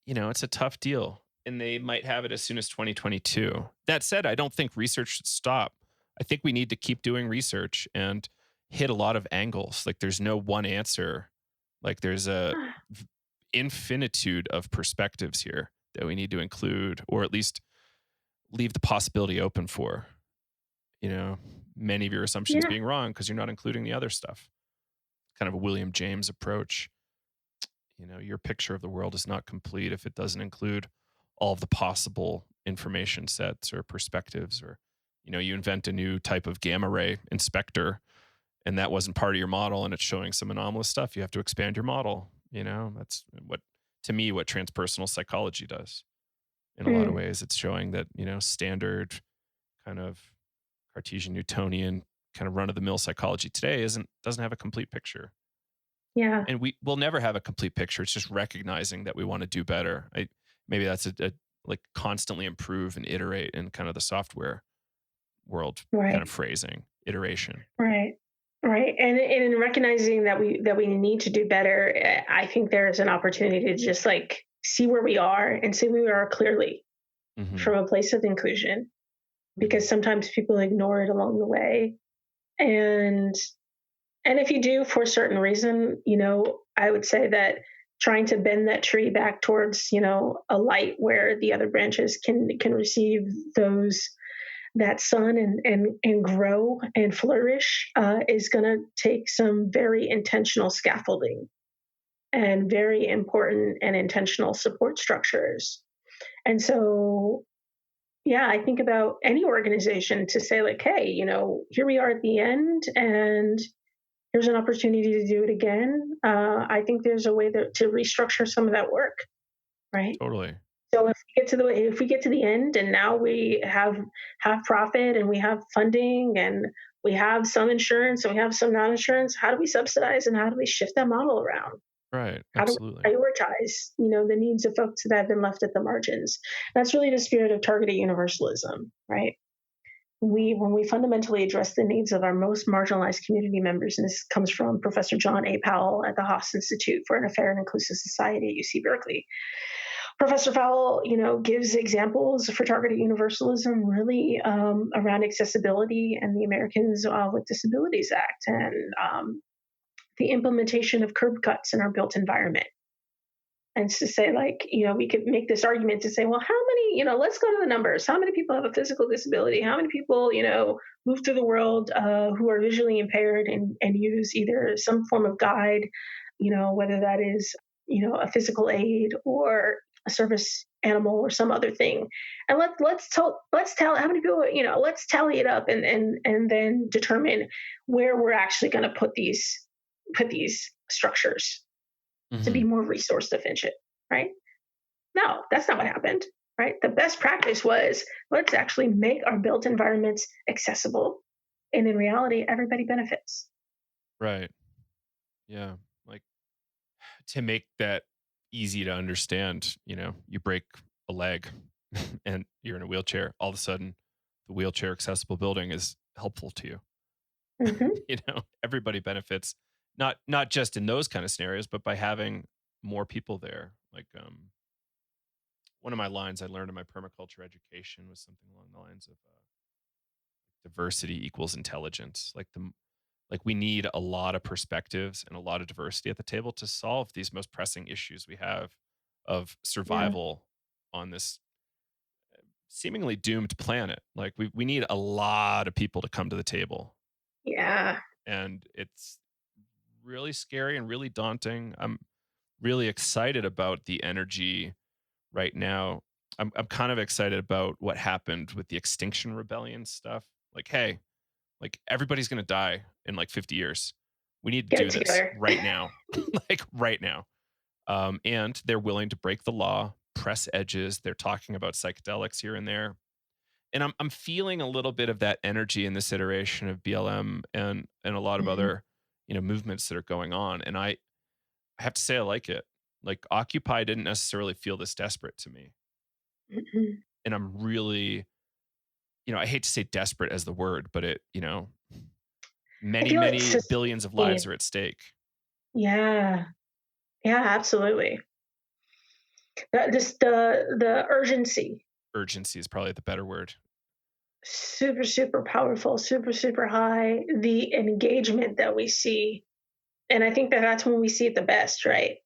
it's a tough deal and they might have it as soon as 2022. That said, I don't think research should stop. I think we need to keep doing research and hit a lot of angles. Like there's no one answer. Like there's a infinitude of perspectives here that we need to include or at least leave the possibility open for, you know, many of your assumptions Yeah. being wrong because you're not including the other stuff. Kind of a William James approach. Your picture of the world is not complete if it doesn't include all of the possible information sets or perspectives or you invent a new type of gamma ray inspector and that wasn't part of your model and it's showing some anomalous stuff. You have to expand your model. That's what to me what transpersonal psychology does. In a lot of Mm, ways it's showing that standard kind of Cartesian Newtonian kind of run of the mill psychology today doesn't have a complete picture. yeah. And we will never have a complete picture. It's just recognizing that we want to do better. Maybe that's a like constantly improve and iterate in kind of the software world kind of Right. phrasing, iteration. Right. Right. And in recognizing that we need to do better, I think there is an opportunity to just like see where we are and see where we are clearly. Hmm. from a place of inclusion, because sometimes people ignore it along the way. And and if you do for a certain reason, I would say that trying to bend that tree back towards, a light where the other branches can receive those that sun and grow and flourish is going to take some very intentional scaffolding and very important and intentional support structures. And so, yeah, I think about any organization to say, like, hey, here we are at the end, and here's an opportunity to do it again. I think there's a way to restructure some of that work, right? Totally. So if we get to the end, and now we have profit, and we have funding, and we have some insurance, and we have some non-insurance, how do we subsidize, and how do we shift that model around? Right. How do Absolutely. we prioritize, the needs of folks that have been left at the margins? That's really the spirit of targeted universalism, right? When we fundamentally address the needs of our most marginalized community members, and this comes from Professor John A. Powell at the Haas Institute for a Fair and Inclusive Society at UC Berkeley. Professor Powell, gives examples for targeted universalism really around accessibility and the Americans with Disabilities Act, and the implementation of curb cuts in our built environment. And to say, like, we could make this argument to say, well, how many, let's go to the numbers. How many people have a physical disability? How many people, move through the world who are visually impaired and use either some form of guide, whether that is, a physical aid or a service animal or some other thing. And let's tell how many people, let's tally it up, and then determine where we're actually going to put these structures to be Hmm. more resource efficient, right? No, that's not what happened, right? The best practice was, let's actually make our built environments accessible. And in reality, everybody benefits. Right. Yeah. Like, to make that easy to understand, you break a leg and you're in a wheelchair. All of a sudden, the wheelchair accessible building is helpful to you. Hmm. Everybody benefits, not just in those kind of scenarios, but by having more people there. Like, one of my lines I learned in my permaculture education was something along the lines of diversity equals intelligence. Like, we need a lot of perspectives and a lot of diversity at the table to solve these most pressing issues we have of Yeah. survival on this seemingly doomed planet. Like, we need a lot of people to come to the table, Yeah. and it's really scary and really daunting. I'm really excited about the energy right now. I'm kind of excited about what happened with the Extinction Rebellion stuff. Like, hey, like, everybody's going to die in like 50 years. We need to Get it do this together. right now. Like, right now. And they're willing to break the law, press edges. They're talking about psychedelics here and there. And I'm feeling a little bit of that energy in this iteration of BLM and a lot of Hmm. other, movements that are going on. And I have to say I like it. Like, Occupy didn't necessarily feel this desperate to me. Hmm. And I'm really, I hate to say desperate as the word, but I many, feel it's many just, billions of lives are at stake. yeah, yeah, absolutely. The urgency, Urgency is probably the better word. super, super powerful, super, super high. The engagement that we see, and I think that that's when we see it the best, right?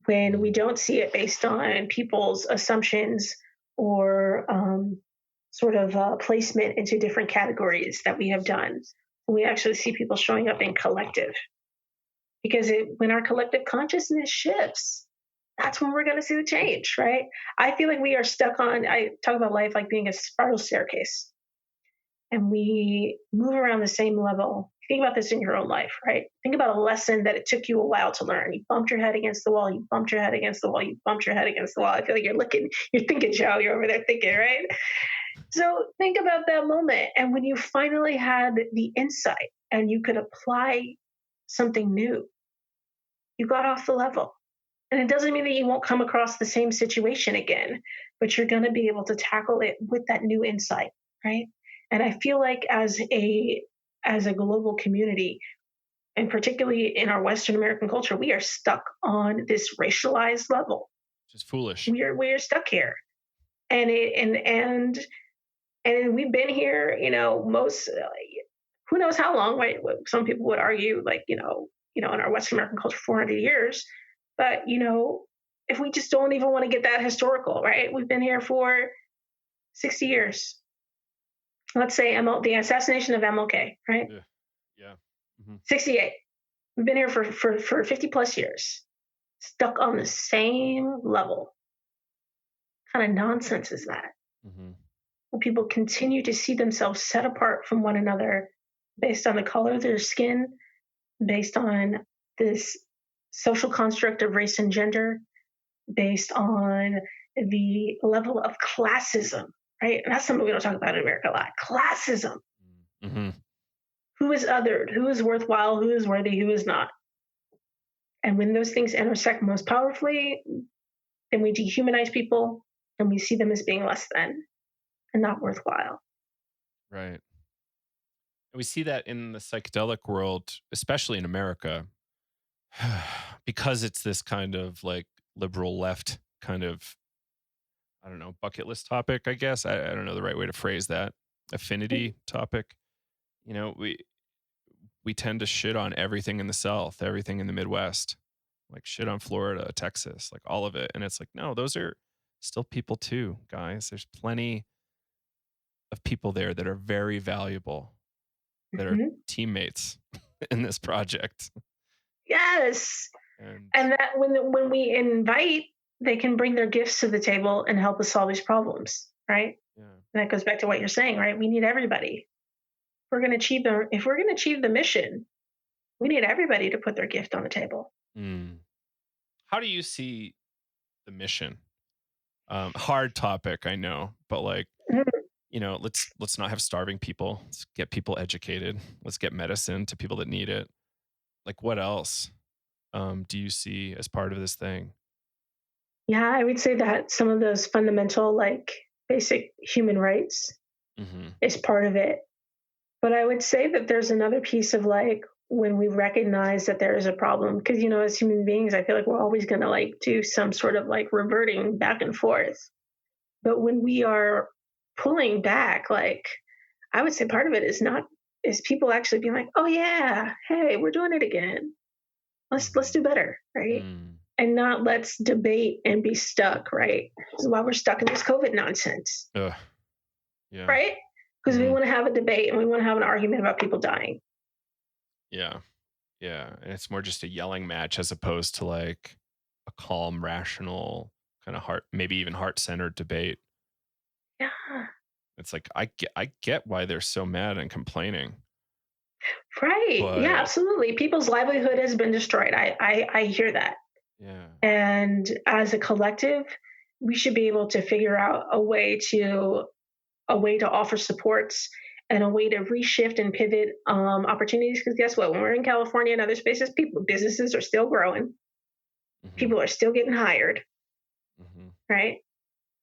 When we Mhm. don't see it based on people's assumptions or sort of placement into different categories that we have done. We actually see people showing up in collective, because when our collective consciousness shifts, that's when we're going to see the change, right? I feel like we are stuck on, I talk about life like being a spiral staircase, and we move around the same level. Think about this in your own life, right? Think about a lesson that it took you a while to learn. You bumped your head against the wall, you bumped your head against the wall, you bumped your head against the wall. I feel like you're thinking, Joe, you're over there thinking, right? So think about that moment. And when you finally had the insight and you could apply something new, you got off the level. And it doesn't mean that you won't come across the same situation again, but you're going to be able to tackle it with that new insight, right? And I feel like as a global community, and particularly in our Western American culture, we are stuck on this racialized level. Which is foolish. We are stuck here. And we've been here, most who knows how long, right? Some people would argue, like, in our Western American culture, 400 years. But, if we just don't even want to get that historical, right? We've been here for 60 years. Let's say the assassination of MLK, right? Yeah. Yeah. Mm-hmm. 68. We've been here for 50 plus years, stuck on the same level. What kind of nonsense is that? Mm-hmm. Where people continue to see themselves set apart from one another based on the color of their skin, based on this social construct of race and gender, based on the level of classism, right? And that's something we don't talk about in America a lot. Classism. Mm-hmm. Who is othered? Who is worthwhile? Who is worthy? Who is not? And when those things intersect most powerfully, then we dehumanize people and we see them as being less than and not worthwhile. Right. And we see that in the psychedelic world, especially in America, because it's this kind of like liberal left kind of, I don't know, bucket list topic, I guess. I don't know the right way to phrase that. Affinity topic. We tend to shit on everything in the South, everything in the Midwest, like shit on Florida, Texas, like all of it. And it's like, no, those are still people too, guys. There's plenty of people there that are very valuable, that are teammates in this project. Yes. And that when we invite, they can bring their gifts to the table and help us solve these problems, right? Yeah. And that goes back to what you're saying, right? We need everybody. If we're going to achieve the mission, we need everybody to put their gift on the table. How do you see the mission? Hard topic, I know, but like, let's not have starving people. Let's get people educated. Let's get medicine to people that need it. Like, what else do you see as part of this thing? Yeah, I would say that some of those fundamental, like basic human rights is part of it. But I would say that there's another piece of like when we recognize that there is a problem, because, as human beings, I feel like we're always going to like do some sort of like reverting back and forth. But when we are pulling back, like I would say part of it is people actually being like, oh yeah, hey, we're doing it again. Let's do better, right? And not let's debate and be stuck, right? This is why we're stuck in this COVID nonsense. Yeah. Right? Because we want to have a debate and we want to have an argument about people dying. Yeah. Yeah. And it's more just a yelling match as opposed to like a calm, rational, kind of maybe even heart-centered debate. Yeah. It's like, I get why they're so mad and complaining. Right. But, yeah, absolutely. People's livelihood has been destroyed. I hear that. Yeah. And as a collective, we should be able to figure out a way to offer supports and a way to reshift and pivot opportunities. Because guess what? When we're in California and other spaces, businesses are still growing. People are still getting hired. Right?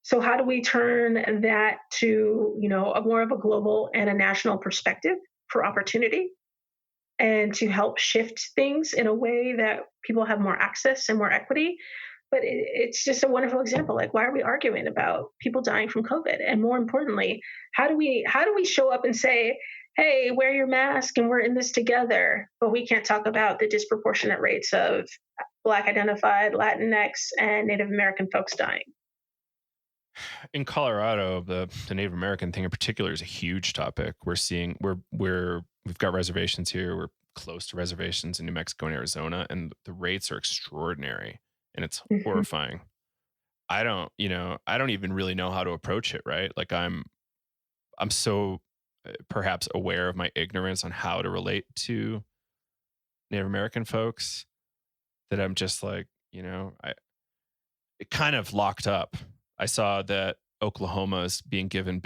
So how do we turn that to, a more of a global and a national perspective for opportunity and to help shift things in a way that people have more access and more equity? But it's just a wonderful example. Like, why are we arguing about people dying from COVID? And more importantly, how do we show up and say, hey, wear your mask and we're in this together, but we can't talk about the disproportionate rates of Black identified, Latinx, and Native American folks dying? In Colorado, the Native American thing in particular is a huge topic. We've got reservations here. We're close to reservations in New Mexico and Arizona, and the rates are extraordinary. And it's horrifying. I don't even really know how to approach it, right? Like I'm so perhaps aware of my ignorance on how to relate to Native American folks that I'm just like, it kind of locked up. I saw that Oklahoma is being given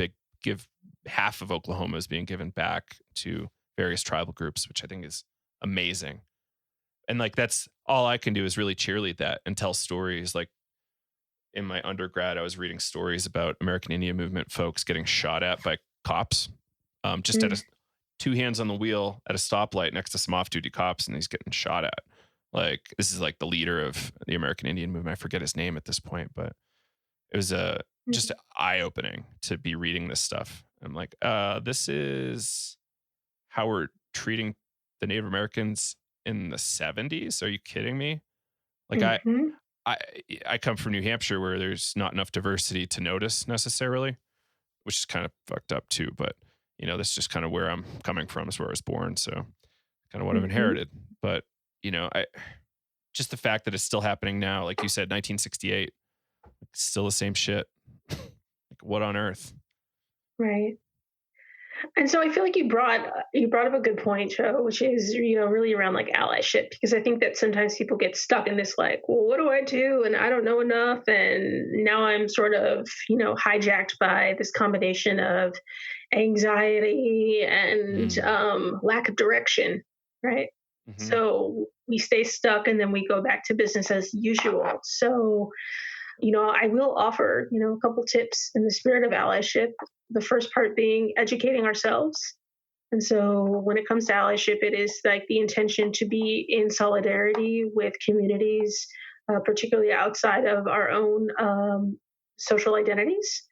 half of Oklahoma is being given back to various tribal groups, which I think is amazing. And like, that's all I can do is really cheerlead that and tell stories. Like in my undergrad, I was reading stories about American Indian movement folks getting shot at by cops, just at two hands on the wheel at a stoplight next to some off-duty cops, and he's getting shot at. Like, this is like the leader of the American Indian movement. I forget his name at this point, but it was just eye-opening to be reading this stuff. I'm like, this is how we're treating the Native Americans in the 70s. Are you kidding me? Like Mm-hmm. I I come from New Hampshire where there's not enough diversity to notice necessarily, which is kind of fucked up too. But that's just kind of where I'm coming from. Is where I was born, so kind of what I've Mm-hmm. inherited. But I just the fact that it's still happening now, like you said, 1968, still the same shit. Like what on earth? Right. And so I feel like you brought up a good point, Joe, which is really around like allyship, because I think that sometimes people get stuck in this like, well, what do I do? And I don't know enough, and now I'm sort of hijacked by this combination of anxiety and Mm. lack of direction, right? Mm-hmm. So we stay stuck, and then we go back to business as usual. So I will offer, a couple tips in the spirit of allyship. The first part being educating ourselves. And so when it comes to allyship, it is like the intention to be in solidarity with communities, particularly outside of our own social identities.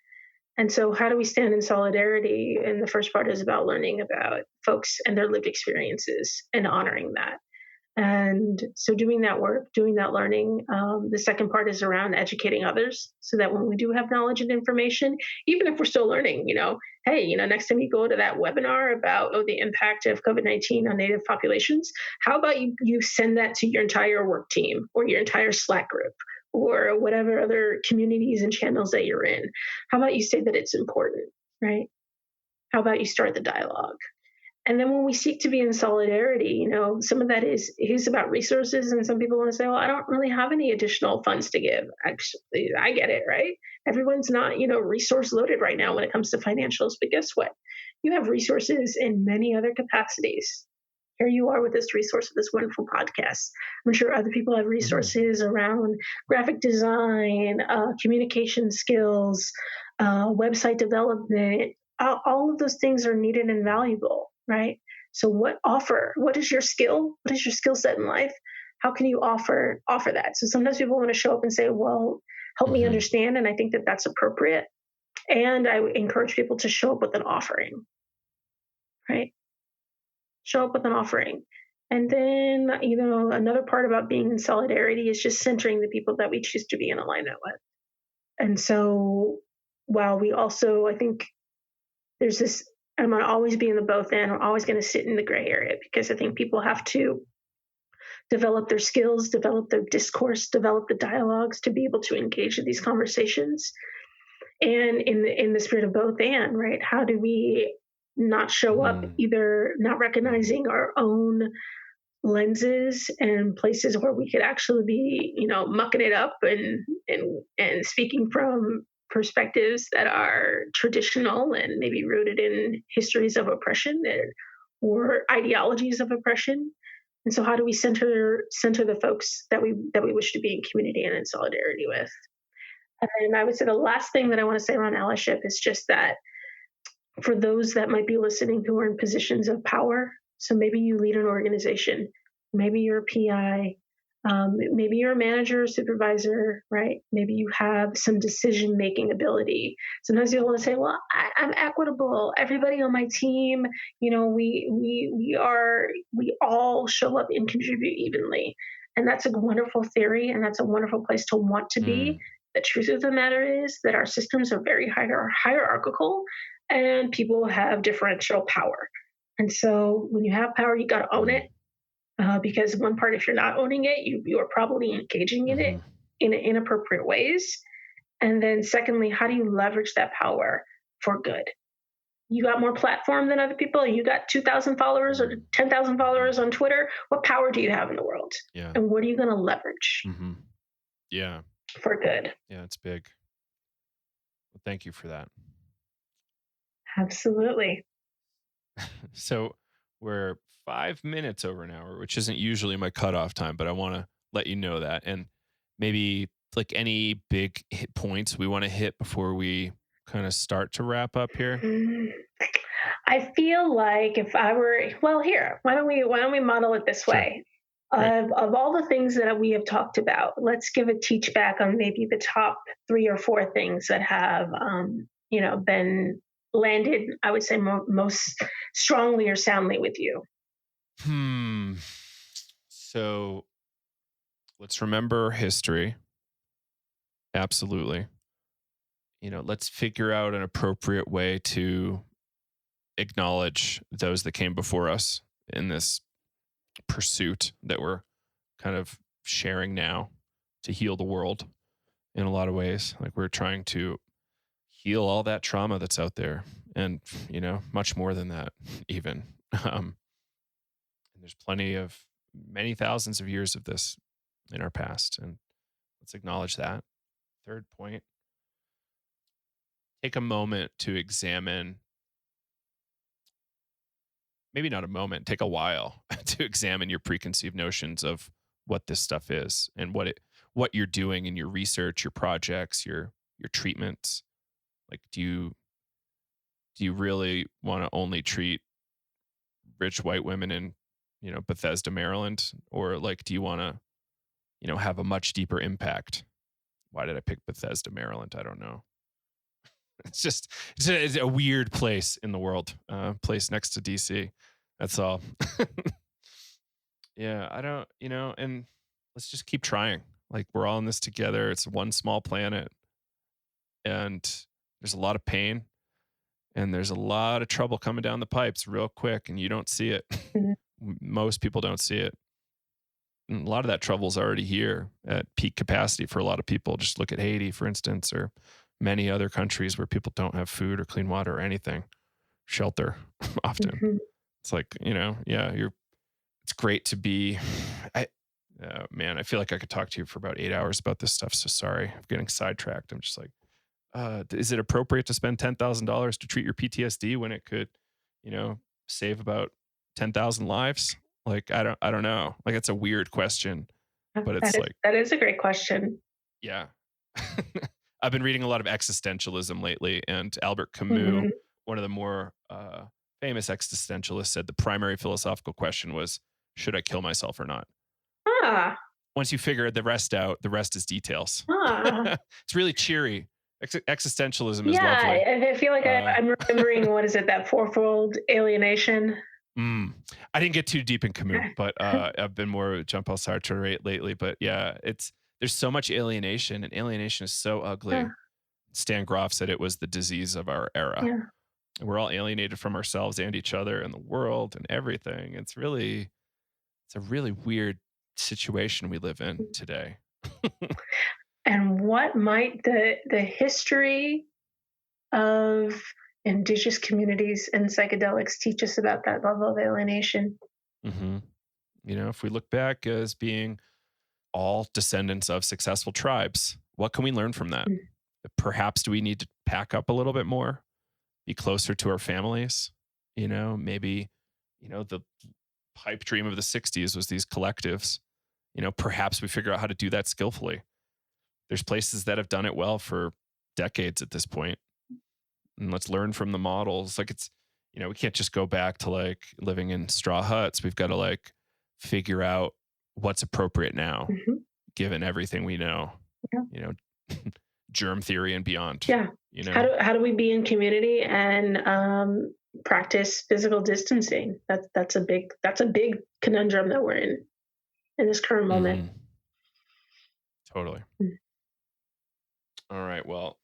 And so, how do we stand in solidarity? And the first part is about learning about folks and their lived experiences and honoring that. And so, doing that work, doing that learning. The second part is around educating others so that when we do have knowledge and information, even if we're still learning, hey, next time you go to that webinar about the impact of COVID-19 on Native populations, how about you send that to your entire work team or your entire Slack group or whatever other communities and channels that you're in? How about you say that it's important, right? How about you start the dialogue? And then when we seek to be in solidarity, some of that is about resources. And some people want to say, well, I don't really have any additional funds to give. Actually, I get it, right? Everyone's not, resource loaded right now when it comes to financials. But guess what? You have resources in many other capacities. Here you are with this resource of this wonderful podcast. I'm sure other people have Mm-hmm. resources around graphic design, communication skills, website development. All of those things are needed and valuable, right? So what is your skill? What is your skill set in life? How can you offer that? So sometimes people want to show up and say, well, help me Mm-hmm. understand. And I think that that's appropriate. And I encourage people to show up with an offering, right? Show up with an offering. And then, another part about being in solidarity is just centering the people that we choose to be in alignment with. And so while we also, I think there's this, I'm going to always be in the both end. I'm always going to sit in the gray area because I think people have to develop their skills, develop their discourse, develop the dialogues to be able to engage in these conversations. And in the spirit of both and, right? How do we not show up Mm-hmm. either not recognizing our own lenses and places where we could actually be, mucking it up and speaking from perspectives that are traditional and maybe rooted in histories of oppression or ideologies of oppression. And so, how do we center the folks that we wish to be in community and in solidarity with? And I would say the last thing that I want to say around allyship is just that for those that might be listening who are in positions of power, so maybe you lead an organization, maybe you're a PI, maybe you're a manager or supervisor, right? Maybe you have some decision making ability. Sometimes people want to say, "Well, I'm equitable. Everybody on my team, we all show up and contribute evenly," and that's a wonderful theory, and that's a wonderful place to want to be. Mm. The truth of the matter is that our systems are very hierarchical, and people have differential power. And so when you have power, you got to own Mm. it, because one part, if you're not owning it, you are probably engaging in it Mm-hmm. in inappropriate ways. And then secondly, how do you leverage that power for good? You got more platform than other people. You got 2,000 followers or 10,000 Mm-hmm. followers on Twitter. What power do you have in the world? Yeah. And what are you going to leverage Mm-hmm. Yeah. for good? Yeah. It's big. Well, thank you for that. Absolutely. So we're 5 minutes over an hour, which isn't usually my cutoff time, but I want to let you know that. And maybe like any big hit points we want to hit before we kind of start to wrap up here. Mm, I feel like if I were, well, here, why don't we model it this Sure. way? Right. Of all the things that we have talked about, let's give a teach back on maybe the top 3 or 4 things that have, been landed, I would say, most strongly or soundly with you. Hmm. So let's remember history. Absolutely. Let's figure out an appropriate way to acknowledge those that came before us in this pursuit that we're kind of sharing now to heal the world in a lot of ways. Like we're trying to heal all that trauma that's out there and, much more than that, even. And there's plenty of many thousands of years of this in our past. And let's acknowledge that. Third point, take a moment to examine, maybe not a moment, take a while to examine your preconceived notions of what this stuff is and what you're doing in your research, your projects, your treatments. Like do you really want to only treat rich white women in, Bethesda, Maryland, or like do you want to, have a much deeper impact? Why did I pick Bethesda, Maryland? I don't know. It's a weird place in the world, place next to DC. That's all. Yeah, I don't, and let's just keep trying. Like we're all in this together. It's one small planet, and there's a lot of pain, and there's a lot of trouble coming down the pipes real quick, and you don't see it. Mhm. Most people don't see it. And a lot of that trouble is already here at peak capacity for a lot of people. Just look at Haiti, for instance, or many other countries where people don't have food or clean water or anything, shelter often. Mhm. It's like, yeah, it's great to be, I, man, I feel like I could talk to you for about 8 hours about this stuff. So sorry, I'm getting sidetracked. I'm just like, is it appropriate to spend $10,000 to treat your PTSD when it could, save about 10,000 lives? Like, I don't know. Like, it's a weird question, but That it's is like, that is a great question. yeah. I've been reading a lot of existentialism lately, and Albert Camus, Mhm. one of the more famous existentialists, said the primary philosophical question was, should I kill myself or not? Ah, Once you figure the rest out, the rest is details. ah. It's really cheery. Existentialism is Yeah, lovely. I feel like Uh, I'm remembering, what is it, that fourfold alienation? mm, I didn't get too deep in Camus, but I've been more Jean-Paul Sartre lately. But yeah, there's so much alienation, and alienation is so Yeah, ugly. Stan Groff said it was the disease of our era. yeah. And we're all alienated from ourselves and each other and the world and everything. It's a really weird situation we live in today. And what might the history of indigenous communities and psychedelics teach us about that level of alienation? hmm if we look back as being all descendants of successful tribes, what can we learn from that? Mm. Perhaps do we need to pack up a little bit more, be closer to our families? Maybe, the pipe dream of the 60s was these collectives. Perhaps we figure out how to do that skillfully. There's places that have done it well for decades at this point, and let's learn from the models. Like we can't just go back to like living in straw huts. We've got to like figure out what's appropriate now, Mhm. given everything we know, Yeah. you know, germ theory and beyond, Yeah. How do we be in community and practice physical distancing? That's a big conundrum that we're in this current moment. hmm Totally. Mm. All right. Well,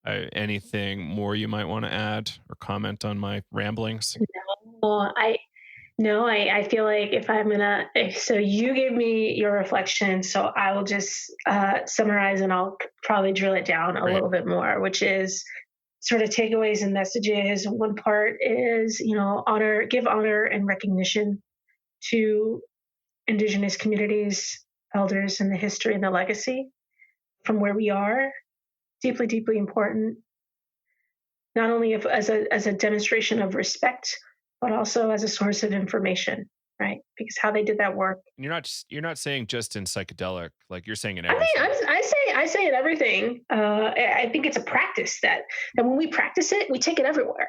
anything more you might want to add or comment on my ramblings? Well, I feel like so you gave me your reflection, so I will just summarize and I'll probably drill it down a Right. little bit more, which is sort of takeaways and messages. One part is, give honor and recognition to indigenous communities, elders, and the history and the legacy from where we are. Deeply, deeply important, not only as a demonstration of respect, but also as a source of information, right? Because how they did that work. And you're not saying just in psychedelic, like you're saying in I think everything. I say it everything. I think it's a practice that when we practice it, we take it everywhere.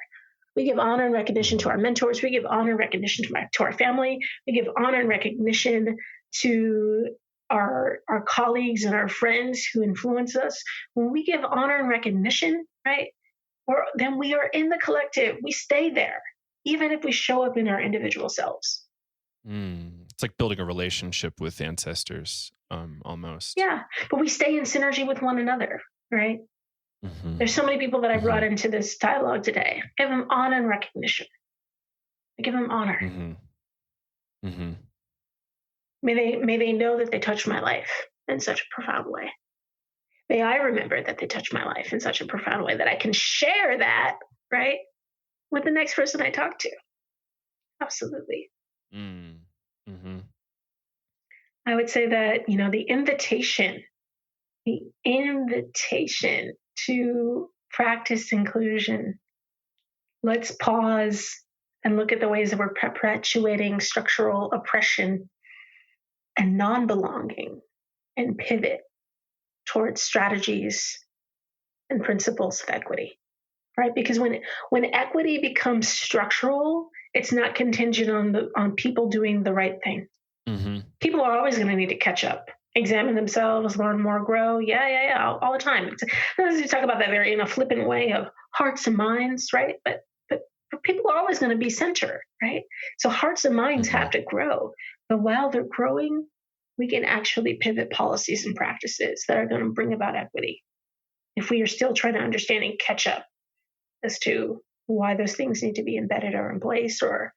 We give honor and recognition to Mhm. our mentors. We give honor and recognition to our family. We give honor and recognition to our colleagues and our friends who influence us, when we give honor and recognition, right, then we are in the collective. We stay there, even if we show up in our individual selves. It's like building a relationship with ancestors, almost. Yeah, but we stay in synergy with one another, right? There's so many people that I brought into this dialogue today. I give them honor and recognition. I give them honor. May they know that they touched my life in such a profound way. May I remember that they touched my life in such a profound way that I can share that, right, with the next person I talk to. Absolutely. I would say that, the invitation to practice inclusion. Let's pause and look at the ways that we're perpetuating structural oppression and non-belonging, and pivot towards strategies and principles of equity, right? Because when equity becomes structural, it's not contingent on people doing the right thing. People are always going to need to catch up, examine themselves, learn more, grow. Yeah, all the time. We talk about that very in a flippant way of hearts and minds, right? But people are always going to be center, right? So hearts and minds have to grow. But while they're growing, we can actually pivot policies and practices that are going to bring about equity. If we are still trying to understand and catch up as to why those things need to be embedded or in place, or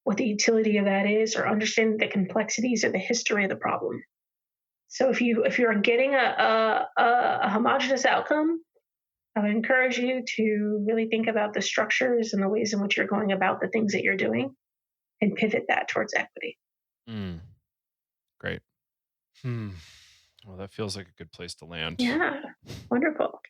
what the utility of that is, or understanding the complexities or the history of the problem. So if you're getting a homogenous outcome, I would encourage you to really think about the structures and the ways in which you're going about the things that you're doing, and pivot that towards equity. Great. Well, that feels like a good place to land. Yeah, wonderful.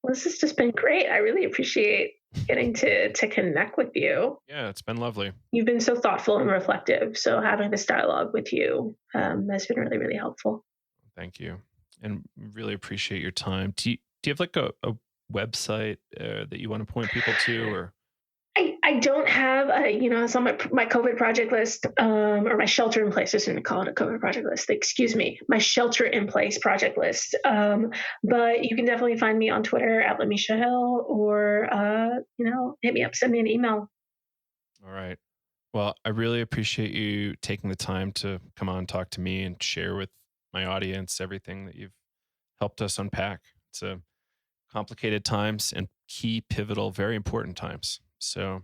Well, this has just been great. I really appreciate getting to connect with you. Yeah, it's been lovely. You've been so thoughtful and reflective. So having this dialogue with you has been really, really helpful. Thank you. And really appreciate your time. Do you have like a website that you want to point people to, or? I don't have, it's on my COVID project list, or my shelter in place. I was going to call it a COVID project list. Excuse me, my shelter in place project list. But you can definitely find me on Twitter at LaMisha Hill, or, hit me up, send me an email. All right. Well, I really appreciate you taking the time to come on and talk to me and share with my audience everything that you've helped us unpack. It's a complicated times and key, pivotal, very important times. So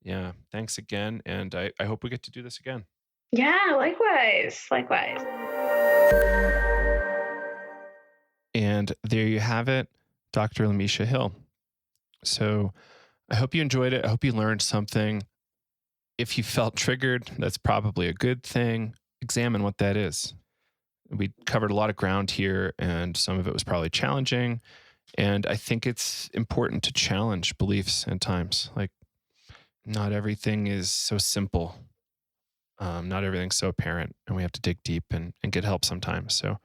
yeah, thanks again. And I hope we get to do this again. Yeah, likewise. And there you have it, Dr. LaMisha Hill. So I hope you enjoyed it. I hope you learned something. If you felt triggered, that's probably a good thing. Examine what that is. We covered a lot of ground here, and some of it was probably challenging. And I think it's important to challenge beliefs at times. Like, not everything is so simple. Not everything's so apparent, and we have to dig deep and get help sometimes. So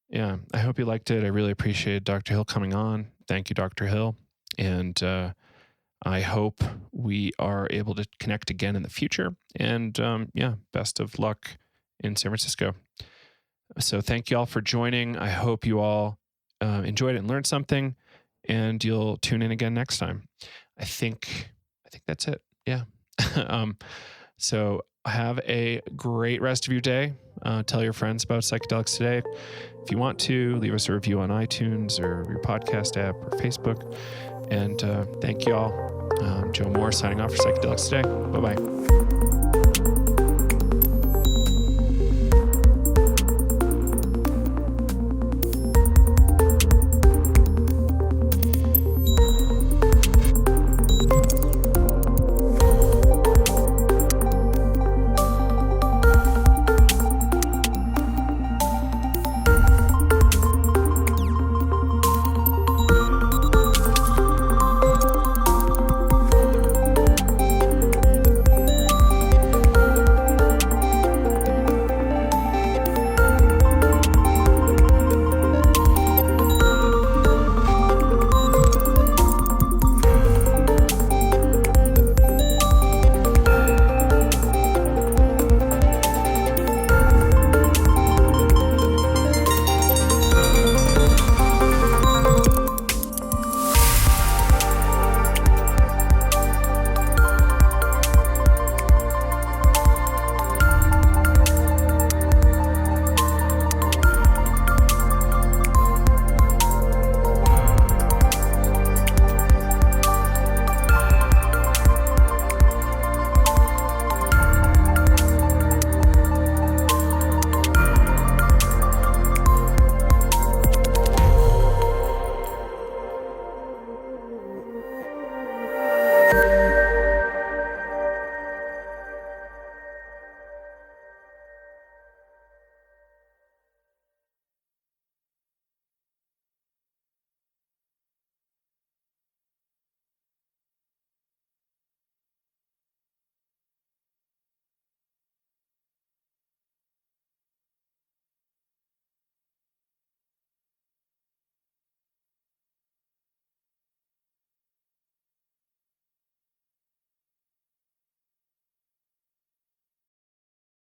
yeah, I hope you liked it. I really appreciate Dr. Hill coming on. Thank you, Dr. Hill. And I hope we are able to connect again in the future. And best of luck in San Francisco. So thank you all for joining. I hope you all enjoyed it and learned something, and you'll tune in again next time. I think that's it. Yeah. So have a great rest of your day. Tell your friends about Psychedelics Today. If you want to, leave us a review on iTunes or your podcast app or Facebook. And thank you all. Joe Moore signing off for Psychedelics Today. Bye-bye.